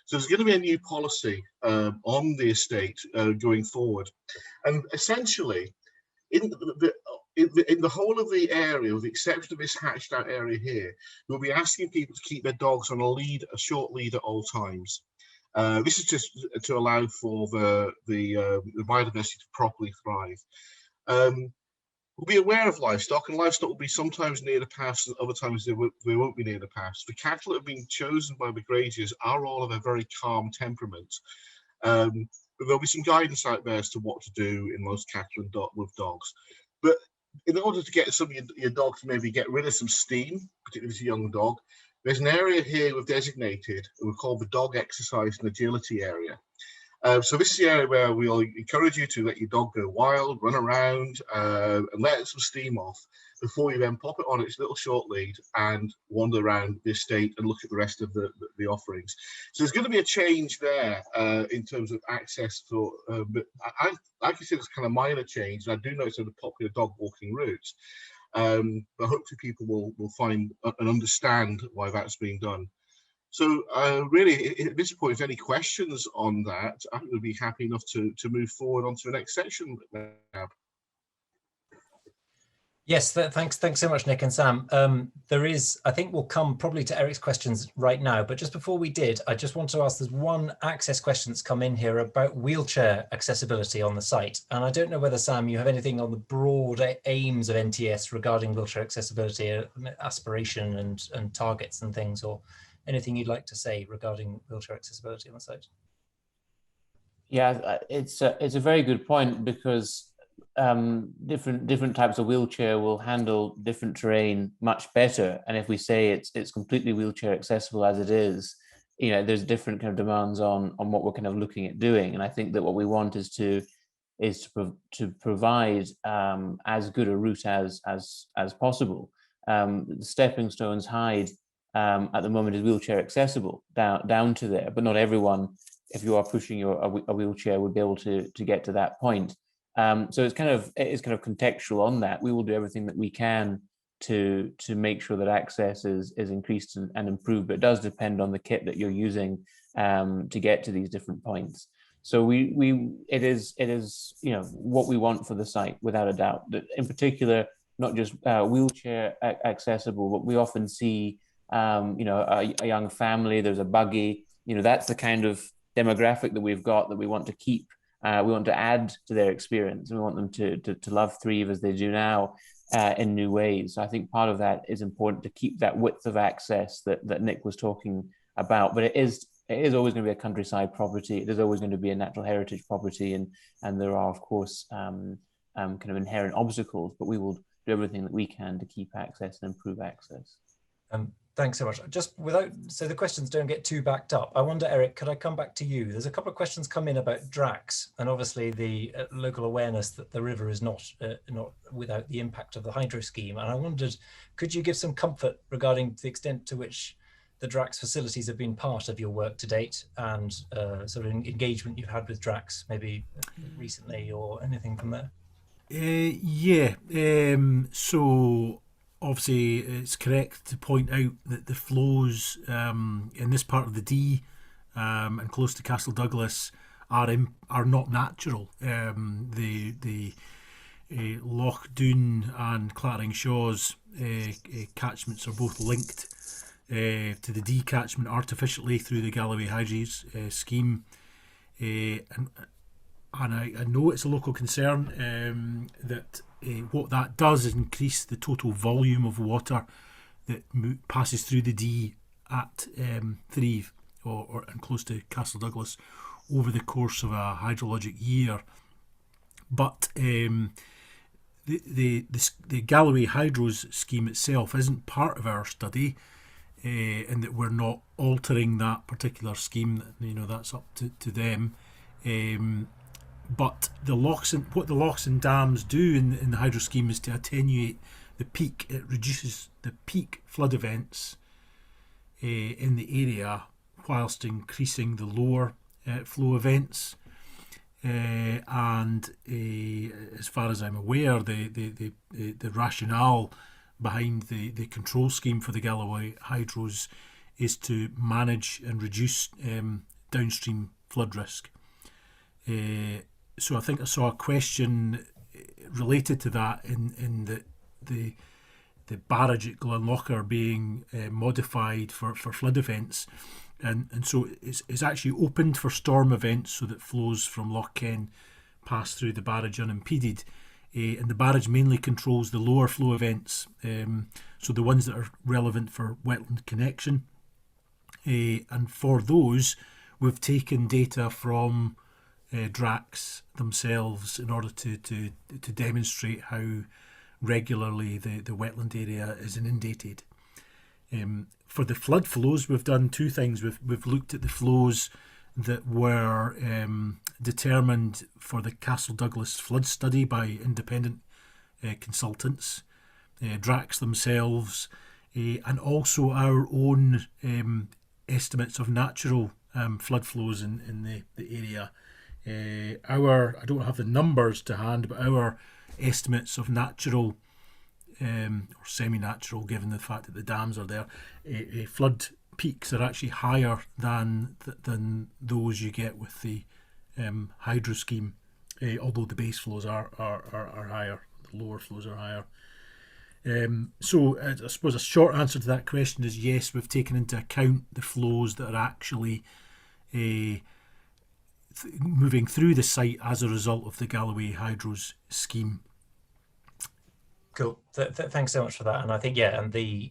So there's going to be a new policy on the estate going forward, and essentially, in the whole of the area, with the exception of this hatched out area here, we'll be asking people to keep their dogs on a short lead at all times. This is just to allow for the biodiversity to properly thrive. We'll be aware of livestock, and livestock will be sometimes near the paths, and other times they won't be near the paths. The cattle that have been chosen by the graziers are all of a very calm temperament. But there'll be some guidance out there as to what to do in most cattle and with dogs. But in order to get some of your dog to maybe get rid of some steam, particularly if it's a young dog, there's an area here we've designated, and we call the dog exercise and agility area. So this is the area where we'll encourage you to let your dog go wild, run around, and let some steam off before you then pop it on its little short lead and wander around the estate and look at the rest of the offerings. So there's going to be a change there in terms of access for, but I consider it's kind of minor change, and I do know it's a popular dog walking route. But hopefully people will find and understand why that's being done. So really, at this point, if any questions on that, I think we'll be happy enough to move forward onto the next section now. Yes, thanks so much, Nick and Sam. I think we'll come probably to Eric's questions right now, but just before we did, I just want to ask, there's one access question that's come in here about wheelchair accessibility on the site. And I don't know whether, Sam, you have anything on the broad aims of NTS regarding wheelchair accessibility, aspiration and targets and things, or anything you'd like to say regarding wheelchair accessibility on the site? Yeah, it's a very good point, because different types of wheelchair will handle different terrain much better. And if we say it's completely wheelchair accessible as it is, you know, there's different kind of demands on what we're kind of looking at doing. And I think that what we want is to provide as good a route as possible. The stepping stones hide at the moment is wheelchair accessible down to there, but not everyone, if you are pushing a wheelchair, would be able to get to that point. So it is kind of contextual on that. We will do everything that we can to make sure that access is increased and improved, but it does depend on the kit that you're using to get to these different points. So it is what we want for the site, without a doubt. In particular, not just wheelchair accessible, but we often see a young family, there's a buggy, that's the kind of demographic that we've got that we want to keep. We want to add to their experience. We want them to love Threave as they do now in new ways. So I think part of that is important, to keep that width of access that Nick was talking about. But it is always going to be a countryside property. It is always going to be a natural heritage property, and there are, of course, kind of inherent obstacles. But we will do everything that we can to keep access and improve access. Thanks so much. So the questions don't get too backed up, I wonder, Eric, could I come back to you? There's a couple of questions come in about DRACs, and obviously the local awareness that the river is not without the impact of the hydro scheme. And I wondered, could you give some comfort regarding the extent to which the DRACs facilities have been part of your work to date, and sort of engagement you've had with DRACs, maybe recently or anything from there? So obviously it's correct to point out that the flows in this part of the Dee and close to Castle Douglas are not natural. The Loch Doon and Clattering Shaws catchments are both linked to the Dee catchment artificially through the Galloway Hydries scheme, and I know it's a local concern that what that does is increase the total volume of water that passes through the Dee at Threave and close to Castle Douglas over the course of a hydrologic year. But the Galloway Hydros scheme itself isn't part of our study, and that we're not altering that particular scheme. That's up to them. But what the lochs and dams do in the hydro scheme is to attenuate the peak. It reduces the peak flood events in the area, whilst increasing the lower flow events. And as far as I'm aware, the rationale behind the control scheme for the Galloway Hydros is to manage and reduce downstream flood risk. So I think I saw a question related to that in the barrage at Glenlocher being modified for flood events, and so it's actually opened for storm events so that flows from Loch Ken pass through the barrage unimpeded, and the barrage mainly controls the lower flow events, so the ones that are relevant for wetland connection, and for those we've taken data from DRACs themselves in order to demonstrate how regularly the wetland area is inundated. For the flood flows, we've done two things. We've looked at the flows that were determined for the Castle Douglas flood study by independent consultants, DRACs themselves, and also our own estimates of natural flood flows in the area. I don't have the numbers to hand, but our estimates of natural or semi-natural, given the fact that the dams are there, flood peaks are actually higher than those you get with the hydro scheme, although the base flows are higher, the lower flows are higher. So I suppose a short answer to that question is yes, we've taken into account the flows that are actually moving through the site as a result of the Galloway Hydros scheme. Cool. Thanks so much for that. And I think, and the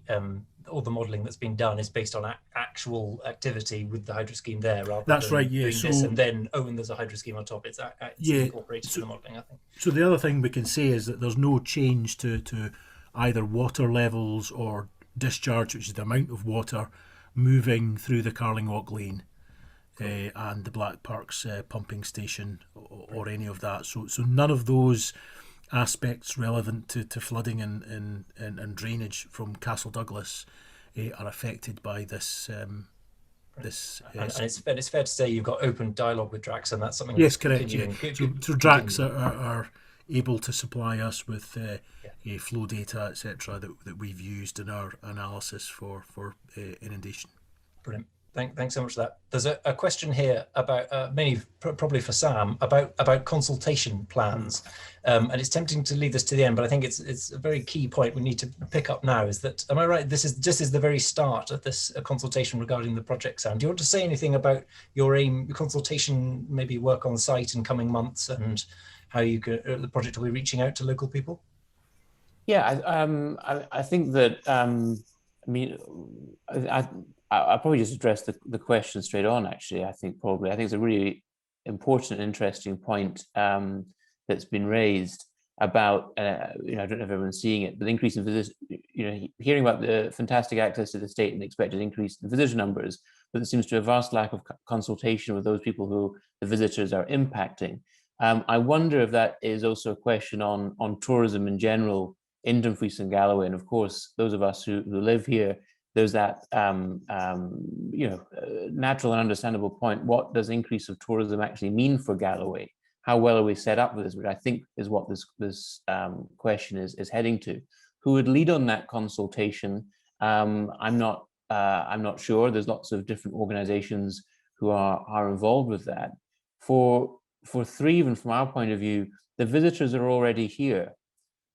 all the modelling that's been done is based on actual activity with the hydro scheme there, rather that's than right, yeah. doing So, this and then, and there's a hydro scheme on top. It's incorporated in the modelling, I think. So the other thing we can say is that there's no change to either water levels or discharge, which is the amount of water moving through the Carling Walk Lane and the Black Parks pumping station or any of that. So none of those aspects relevant to flooding and drainage from Castle Douglas are affected by this this. And it's fair to say you've got open dialogue with Drax, and that's something. Yes, that's correct. Yeah. So Drax are able to supply us with flow data, etc., that we've used in our analysis for inundation. Brilliant. Thanks so much for that. There's a question here about probably for Sam about consultation plans, and it's tempting to leave this to the end, but I think it's a very key point we need to pick up now. Is that, am I right? This is the very start of this consultation regarding the project. Sam, do you want to say anything about your consultation, maybe work on site in coming months, and how the project will be reaching out to local people? Yeah, I think that I'll probably just address the question straight on, actually. I think it's a really important and interesting point that's been raised about, I don't know if everyone's seeing it, but the increase in visitors, hearing about the fantastic access to the state and the expected increase in visitor numbers, but there seems to be a vast lack of consultation with those people who the visitors are impacting. I wonder if that is also a question on tourism in general in Dumfries and Galloway. And of course, those of us who live here, there's that natural and understandable point. What does increase of tourism actually mean for Galloway? How well are we set up with this? Which I think is what this question is heading to. Who would lead on that consultation? I'm not sure. There's lots of different organisations who are involved with that. For Threave, and from our point of view, the visitors are already here.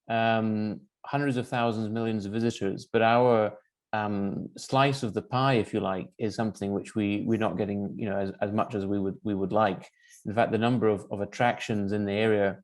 Hundreds of thousands, millions of visitors, but our slice of the pie, if you like, is something which we're not getting, as much as we would like. In fact, the number of attractions in the area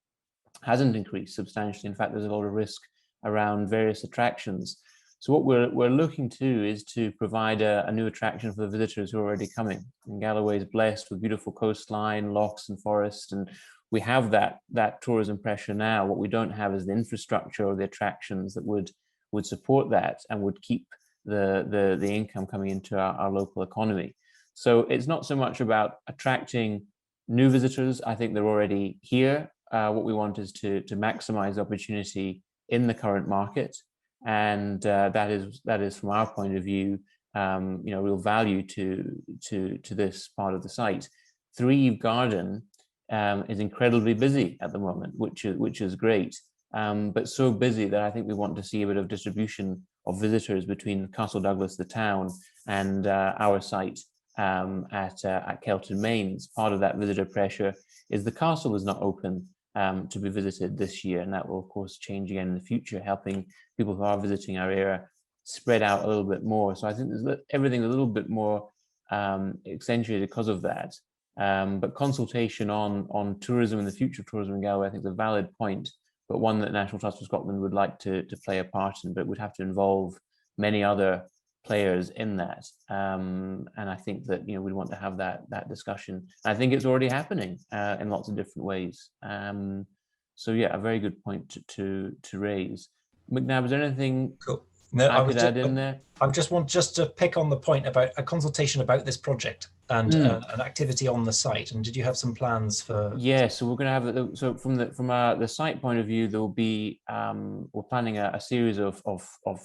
hasn't increased substantially. In fact, there's a lot of risk around various attractions. So what we're looking to is to provide a new attraction for the visitors who are already coming. And Galloway is blessed with beautiful coastline, lochs and forests, and we have that tourism pressure now. What we don't have is the infrastructure or the attractions that would support that and would keep the income coming into our local economy. So it's not so much about attracting new visitors. I think they're already here. What we want is to maximize opportunity in the current market, and that is from our point of view, real value to this part of the site. Threave Garden is incredibly busy at the moment, which is great, but so busy that I think we want to see a bit of distribution of visitors between Castle Douglas, the town, and our site at Kelton Mains. Part of that visitor pressure is the castle is not open to be visited this year, and that will of course change again in the future, helping people who are visiting our area spread out a little bit more. So I think there's everything a little bit more accentuated because of that. But consultation on tourism and the future of tourism in Galloway, I think, is a valid point, but one that National Trust for Scotland would like to play a part in, but would have to involve many other players in that. And I think that we want to have that discussion. I think it's already happening in lots of different ways. So yeah, a very good point to raise. McNab, is there anything cool. No, I could add in there? I just want to pick on the point about a consultation about this project and an activity on the site. And did you have some plans for? Yeah, so we're going to have from the site point of view, there will be we're planning a series of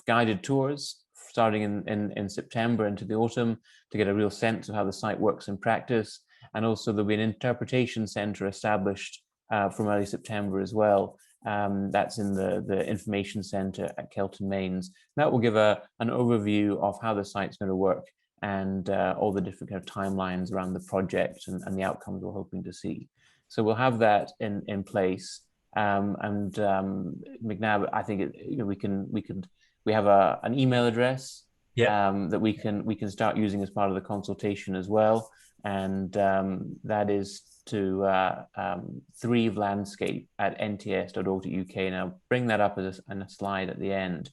guided tours starting in September into the autumn to get a real sense of how the site works in practice, and also there'll be an interpretation centre established from early September as well. That's in the information centre at Kelton Mains. That will give an overview of how the site's going to work and all the different kind of timelines around the project and the outcomes we're hoping to see. So we'll have that in place. And McNab, I think we have an email address that we can start using as part of the consultation as well, and that is to threavelandscape@nts.org.uk, and I'll bring that up as a slide at the end.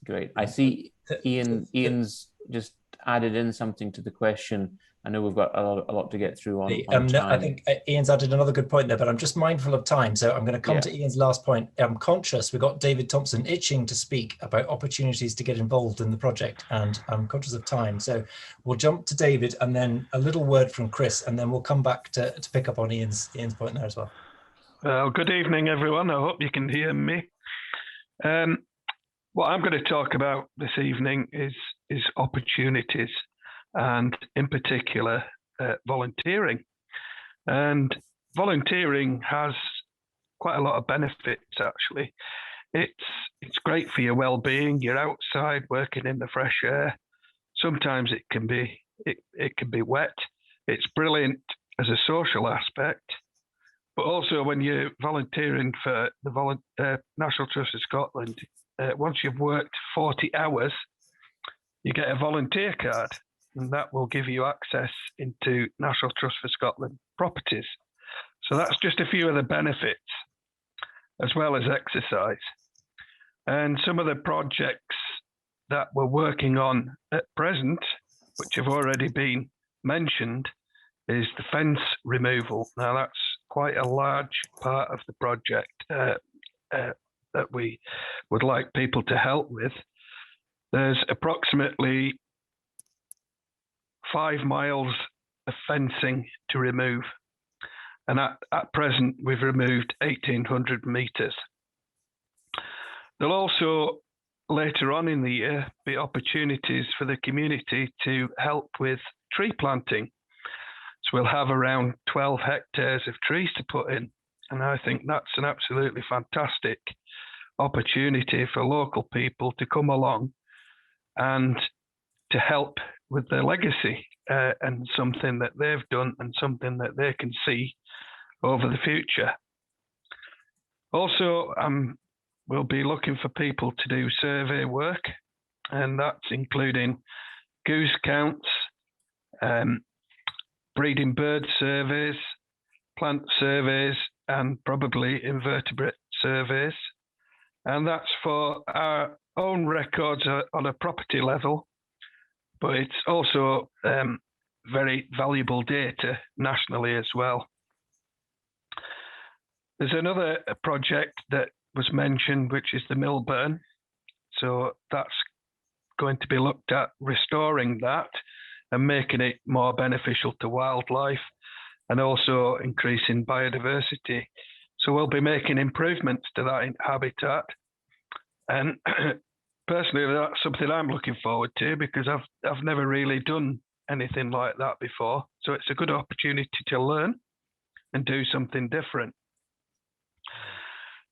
Great. I see Ian's just added in something to the question. I know we've got a lot to get through on time. I think Ian's added another good point there, but I'm just mindful of time, so I'm going to come to Ian's last point. I'm conscious we've got David Thompson itching to speak about opportunities to get involved in the project, and I'm conscious of time, so we'll jump to David and then a little word from Chris, and then we'll come back to pick up on Ian's point there as well. Well, good evening, everyone. I hope you can hear me. What I'm going to talk about this evening is opportunities. and in particular volunteering. And volunteering has quite a lot of benefits, actually. It's great for your well-being. You're outside working in the fresh air. Sometimes it can be wet. It's brilliant as a social aspect, but also when you're volunteering for the National Trust of Scotland, once you've worked 40 hours, you get a volunteer card, and that will give you access into National Trust for Scotland properties. So that's just a few of the benefits, as well as exercise. And some of the projects that we're working on at present, which have already been mentioned, is the fence removal. Now that's quite a large part of the project that we would like people to help with. There's approximately 5 miles of fencing to remove. And at present, we've removed 1,800 metres. There'll also, later on in the year, be opportunities for the community to help with tree planting. So we'll have around 12 hectares of trees to put in. And I think that's an absolutely fantastic opportunity for local people to come along and to help with their legacy and something that they've done and something that they can see over the future. Also, we'll be looking for people to do survey work, and that's including goose counts, breeding bird surveys, plant surveys, and probably invertebrate surveys. And that's for our own records on a property level, but it's also very valuable data nationally as well. There's another project that was mentioned, which is the Millburn. So that's going to be looked at restoring that and making it more beneficial to wildlife and also increasing biodiversity. So we'll be making improvements to that habitat. And personally, that's something I'm looking forward to because I've never really done anything like that before. So it's a good opportunity to learn and do something different.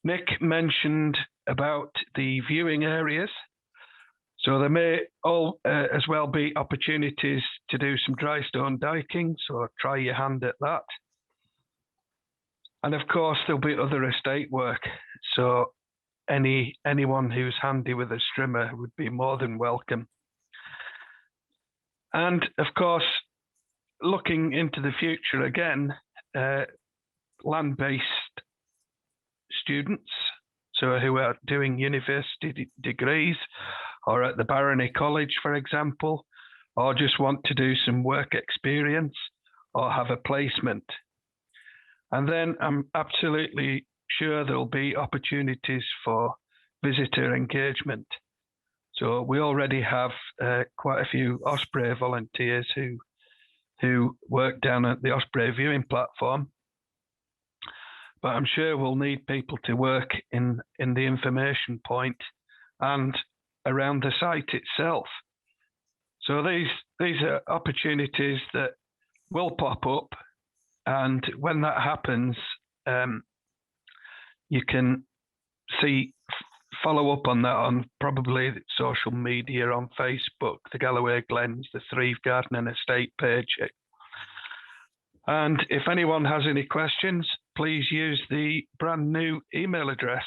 Nick mentioned about the viewing areas. So there may as well be opportunities to do some dry stone diking, so try your hand at that. And of course, there'll be other estate work. So anyone who's handy with a strimmer would be more than welcome. And of course, looking into the future again, land-based students, so who are doing university degrees or at the Barony College, for example, or just want to do some work experience or have a placement. And then I'm absolutely sure there'll be opportunities for visitor engagement. So we already have quite a few Osprey volunteers who work down at the Osprey viewing platform. But I'm sure we'll need people to work in the information point and around the site itself. So these are opportunities that will pop up, and when that happens, you can follow up on that on probably social media, on Facebook, the Galloway Glens, the Threave Garden and Estate page. And if anyone has any questions, please use the brand new email address.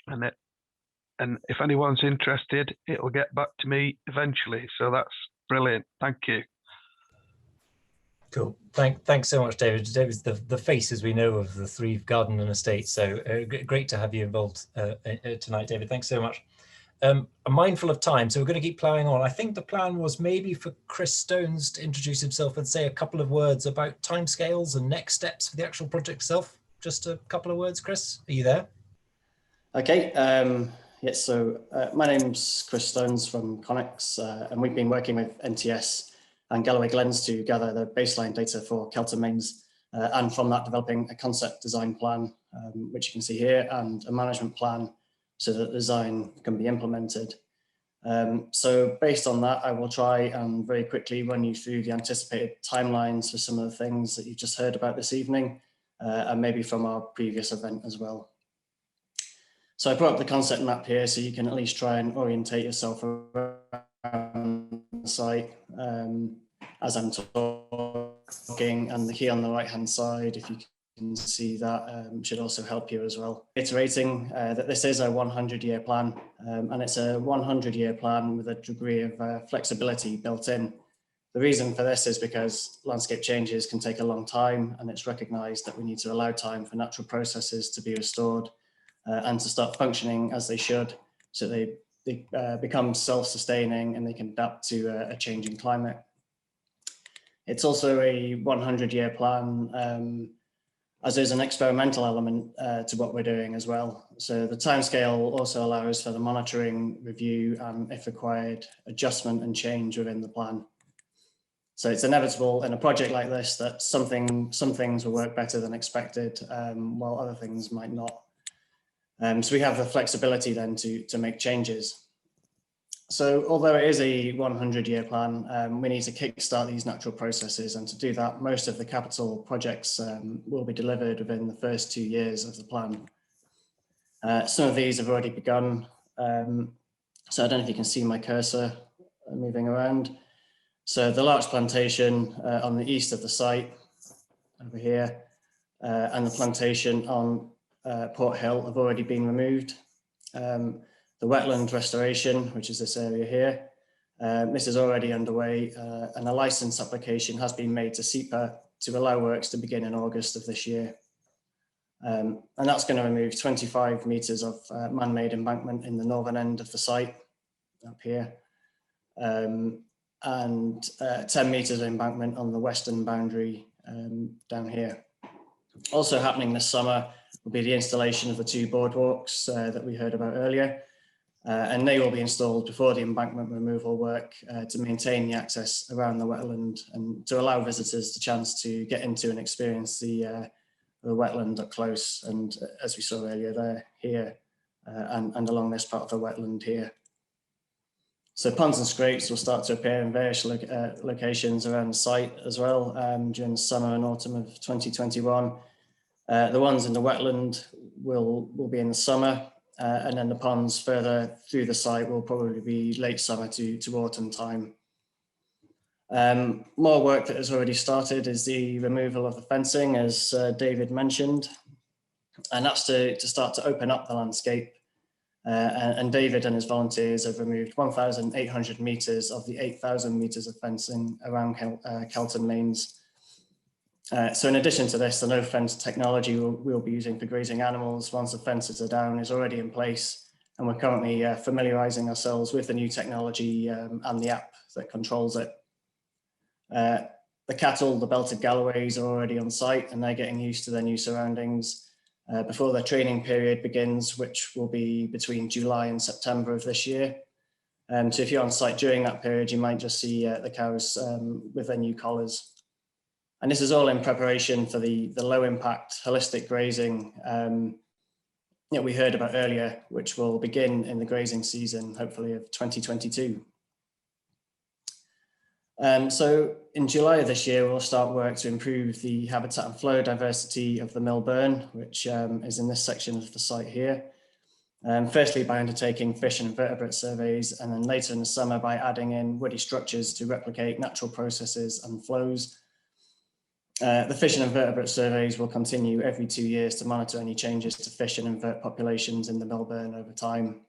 And if anyone's interested, it will get back to me eventually. So that's brilliant. Thank you. Cool. Thanks so much, David. David's the face, as we know, of the Threave Garden and Estate. So great to have you involved tonight, David. Thanks so much. I'm mindful of time, so we're going to keep ploughing on. I think the plan was maybe for Chris Stones to introduce himself and say a couple of words about timescales and next steps for the actual project itself. Just a couple of words, Chris. Are you there? Okay. Yes. So my name's Chris Stones from Connex, and we've been working with NTS and Galloway Glens to gather the baseline data for Kelton Mains, and from that developing a concept design plan, which you can see here, and a management plan so that the design can be implemented. So based on that, I will try and very quickly run you through the anticipated timelines for some of the things that you've just heard about this evening, and maybe from our previous event as well. So I brought up the concept map here so you can at least try and orientate yourself around the site as I'm talking, and the key on the right hand side, if you can see that, should also help you as well. Iterating that this is a 100-year plan, and it's a 100-year plan with a degree of flexibility built in. The reason for this is because landscape changes can take a long time, and it's recognised that we need to allow time for natural processes to be restored and to start functioning as they should, so they become self-sustaining and they can adapt to a changing climate. It's also a 100-year plan, as there's an experimental element to what we're doing as well. So the timescale also allows for the monitoring, review, and if required, adjustment and change within the plan. So it's inevitable in a project like this that some things will work better than expected, while other things might not. So we have the flexibility then to make changes. So although it is a 100-year plan, we need to kickstart these natural processes, and to do that, most of the capital projects will be delivered within the first 2 years of the plan. Some of these have already begun. So I don't know if you can see my cursor moving around. So the larch plantation on the east of the site over here, and the plantation on Port Hill have already been removed. The Wetland Restoration, which is this area here, this is already underway, and a license application has been made to SEPA to allow works to begin in August of this year. And that's going to remove 25 metres of man-made embankment in the northern end of the site, up here, and 10 metres of embankment on the western boundary down here. Also happening this summer will be the installation of the 2 boardwalks that we heard about earlier. And they will be installed before the embankment removal work to maintain the access around the wetland and to allow visitors the chance to get into and experience the wetland up close. And as we saw earlier there, here, and along this part of the wetland here. So ponds and scrapes will start to appear in various locations around the site as well during the summer and autumn of 2021. The ones in the wetland will be in the summer. And then the ponds further through the site will probably be late summer to autumn time. More work that has already started is the removal of the fencing, as David mentioned, and that's to start to open up the landscape. And David and his volunteers have removed 1,800 metres of the 8,000 metres of fencing around Kelton Mains. So in addition to this, the no fence technology we'll be using for grazing animals once the fences are down is already in place, and we're currently familiarising ourselves with the new technology and the app that controls it. The cattle, the belted galloways, are already on site and they're getting used to their new surroundings before their training period begins, which will be between July and September of this year. So if you're on site during that period, you might just see the cows with their new collars. And this is all in preparation for the low impact holistic grazing we heard about earlier, which will begin in the grazing season, hopefully of 2022. So in July of this year, we'll start work to improve the habitat and flow diversity of the mill burn, which is in this section of the site here. Firstly, by undertaking fish and invertebrate surveys, and then later in the summer by adding in woody structures to replicate natural processes and flows. The fish and invertebrate surveys will continue every 2 years to monitor any changes to fish and invert populations in the mill burn over time.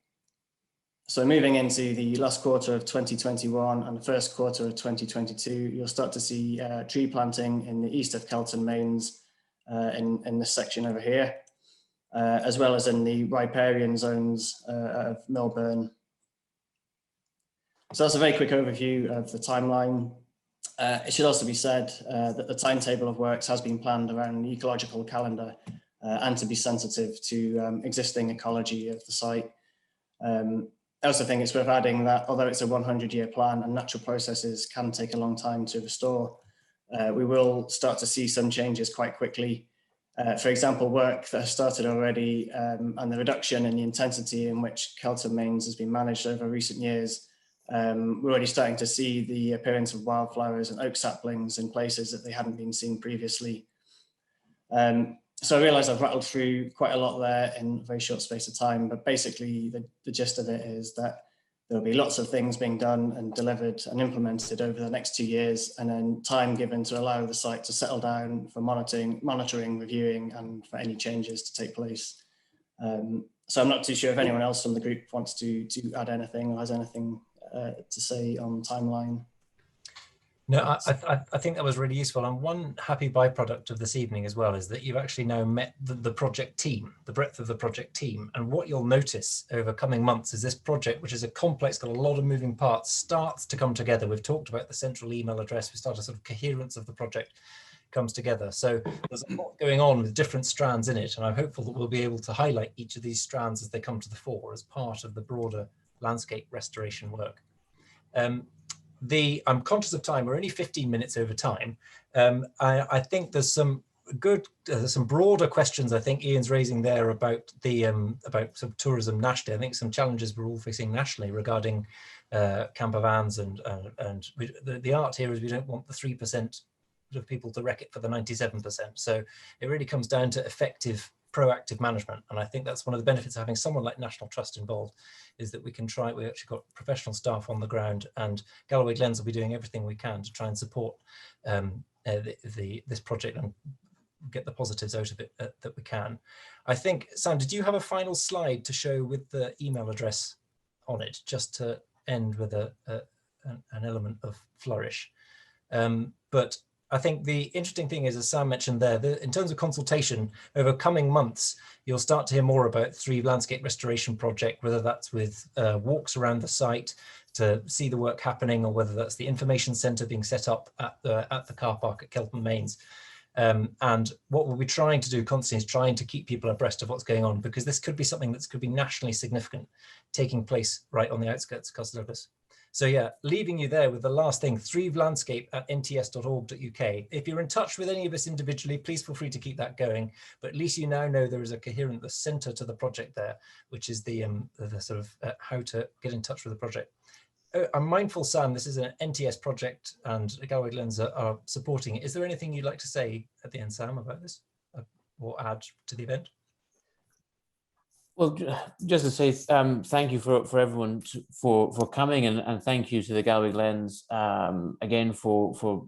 So moving into the last quarter of 2021 and the first quarter of 2022, you'll start to see tree planting in the east of Kelton Mains in this section over here, as well as in the riparian zones of Millburn. So that's a very quick overview of the timeline. It should also be said that the timetable of works has been planned around the ecological calendar and to be sensitive to existing ecology of the site. I also think it's worth adding that although it's a 100-year plan and natural processes can take a long time to restore, we will start to see some changes quite quickly. For example, work that has started already and the reduction in the intensity in which Kelton Mains has been managed over recent years. We're already starting to see the appearance of wildflowers and oak saplings in places that they hadn't been seen previously. So I realise I've rattled through quite a lot there in a very short space of time, but basically the gist of it is that there'll be lots of things being done and delivered and implemented over the next 2 years, and then time given to allow the site to settle down for monitoring, reviewing, and for any changes to take place. So I'm not too sure if anyone else from the group wants to add anything or has anything to say on timeline. No, I think that was really useful. And one happy byproduct of this evening as well is that you've actually now met the project team, the breadth of the project team. And what you'll notice over coming months is this project, which is a complex, got a lot of moving parts, starts to come together. We've talked about the central email address. We start a sort of coherence of the project comes together. So there's a lot going on with different strands in it. And I'm hopeful that we'll be able to highlight each of these strands as they come to the fore as part of the broader landscape restoration work. I'm conscious of time. We're only 15 minutes over time. I think there's some good, some broader questions. I think Ian's raising there about the about some tourism nationally. I think some challenges we're all facing nationally regarding camper vans and the art here is we don't want the 3% of people to wreck it for the 97%. So it really comes down to effective proactive management. And I think that's one of the benefits of having someone like National Trust involved, is that we can try, we actually got professional staff on the ground, and Galloway Glens will be doing everything we can to try and support this project and get the positives out of it that we can. I think, Sam, did you have a final slide to show with the email address on it, just to end with an element of flourish? But I think the interesting thing is, as Sam mentioned there, in terms of consultation, over coming months, you'll start to hear more about Threave Landscape Restoration Project, whether that's with walks around the site to see the work happening, or whether that's the information centre being set up at the car park at Kelton Mains. And what we'll be trying to do constantly is trying to keep people abreast of what's going on, because this could be something that could be nationally significant, taking place right on the outskirts of Castle Douglas. So yeah, leaving you there with the last thing, threavelandscape@nts.org.uk. If you're in touch with any of us individually, please feel free to keep that going. But at least you now know there is a coherent, the centre to the project there, which is the sort of how to get in touch with the project. I'm mindful, Sam, this is an NTS project and Galloway Glens are supporting it. Is there anything you'd like to say at the end, Sam, about this or add to the event? Well, just to say thank you for everyone for coming, and thank you to the Galloway Glens again for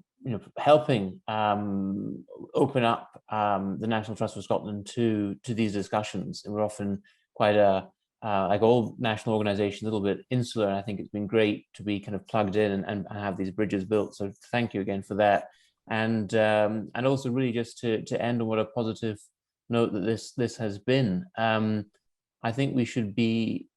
helping open up the National Trust for Scotland to these discussions. And we're often quite like all national organisations, a little bit insular, and I think it's been great to be kind of plugged in and have these bridges built. So thank you again for that, and also really just to end on what a positive note that this has been. I think we should be,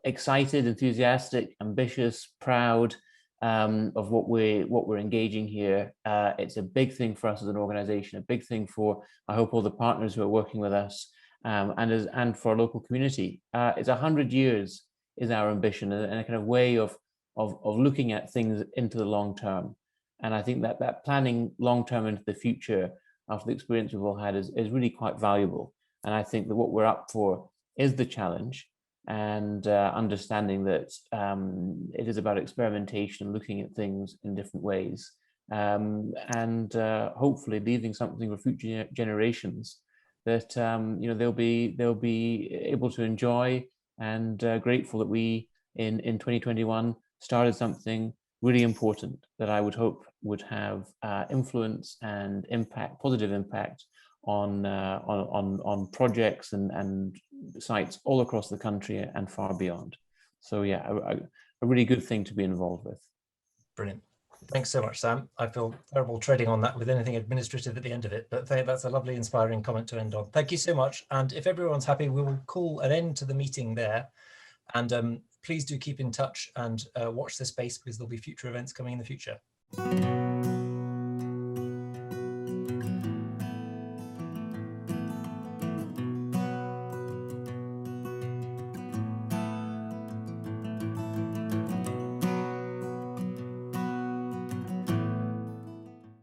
excited, enthusiastic, ambitious, proud of what we're engaging here. It's a big thing for us as an organisation, a big thing for, I hope, all the partners who are working with us, and for our local community. It's 100 years is our ambition, and a kind of way of looking at things into the long term. And I think that planning long term into the future, after the experience we've all had, is really quite valuable. And I think that what we're up for is the challenge, and understanding that it is about experimentation and looking at things in different ways, and hopefully leaving something for future generations that they'll be able to enjoy, and grateful that we in 2021 started something really important that I would hope would have influence and impact, positive impact on projects and sites all across the country and far beyond. So yeah, a really good thing to be involved with. Brilliant. Thanks so much, Sam. I feel terrible treading on that with anything administrative at the end of it, but that's a lovely, inspiring comment to end on. Thank you so much. And if everyone's happy, we will call an end to the meeting there. And please do keep in touch and watch this space, because there'll be future events coming in the future.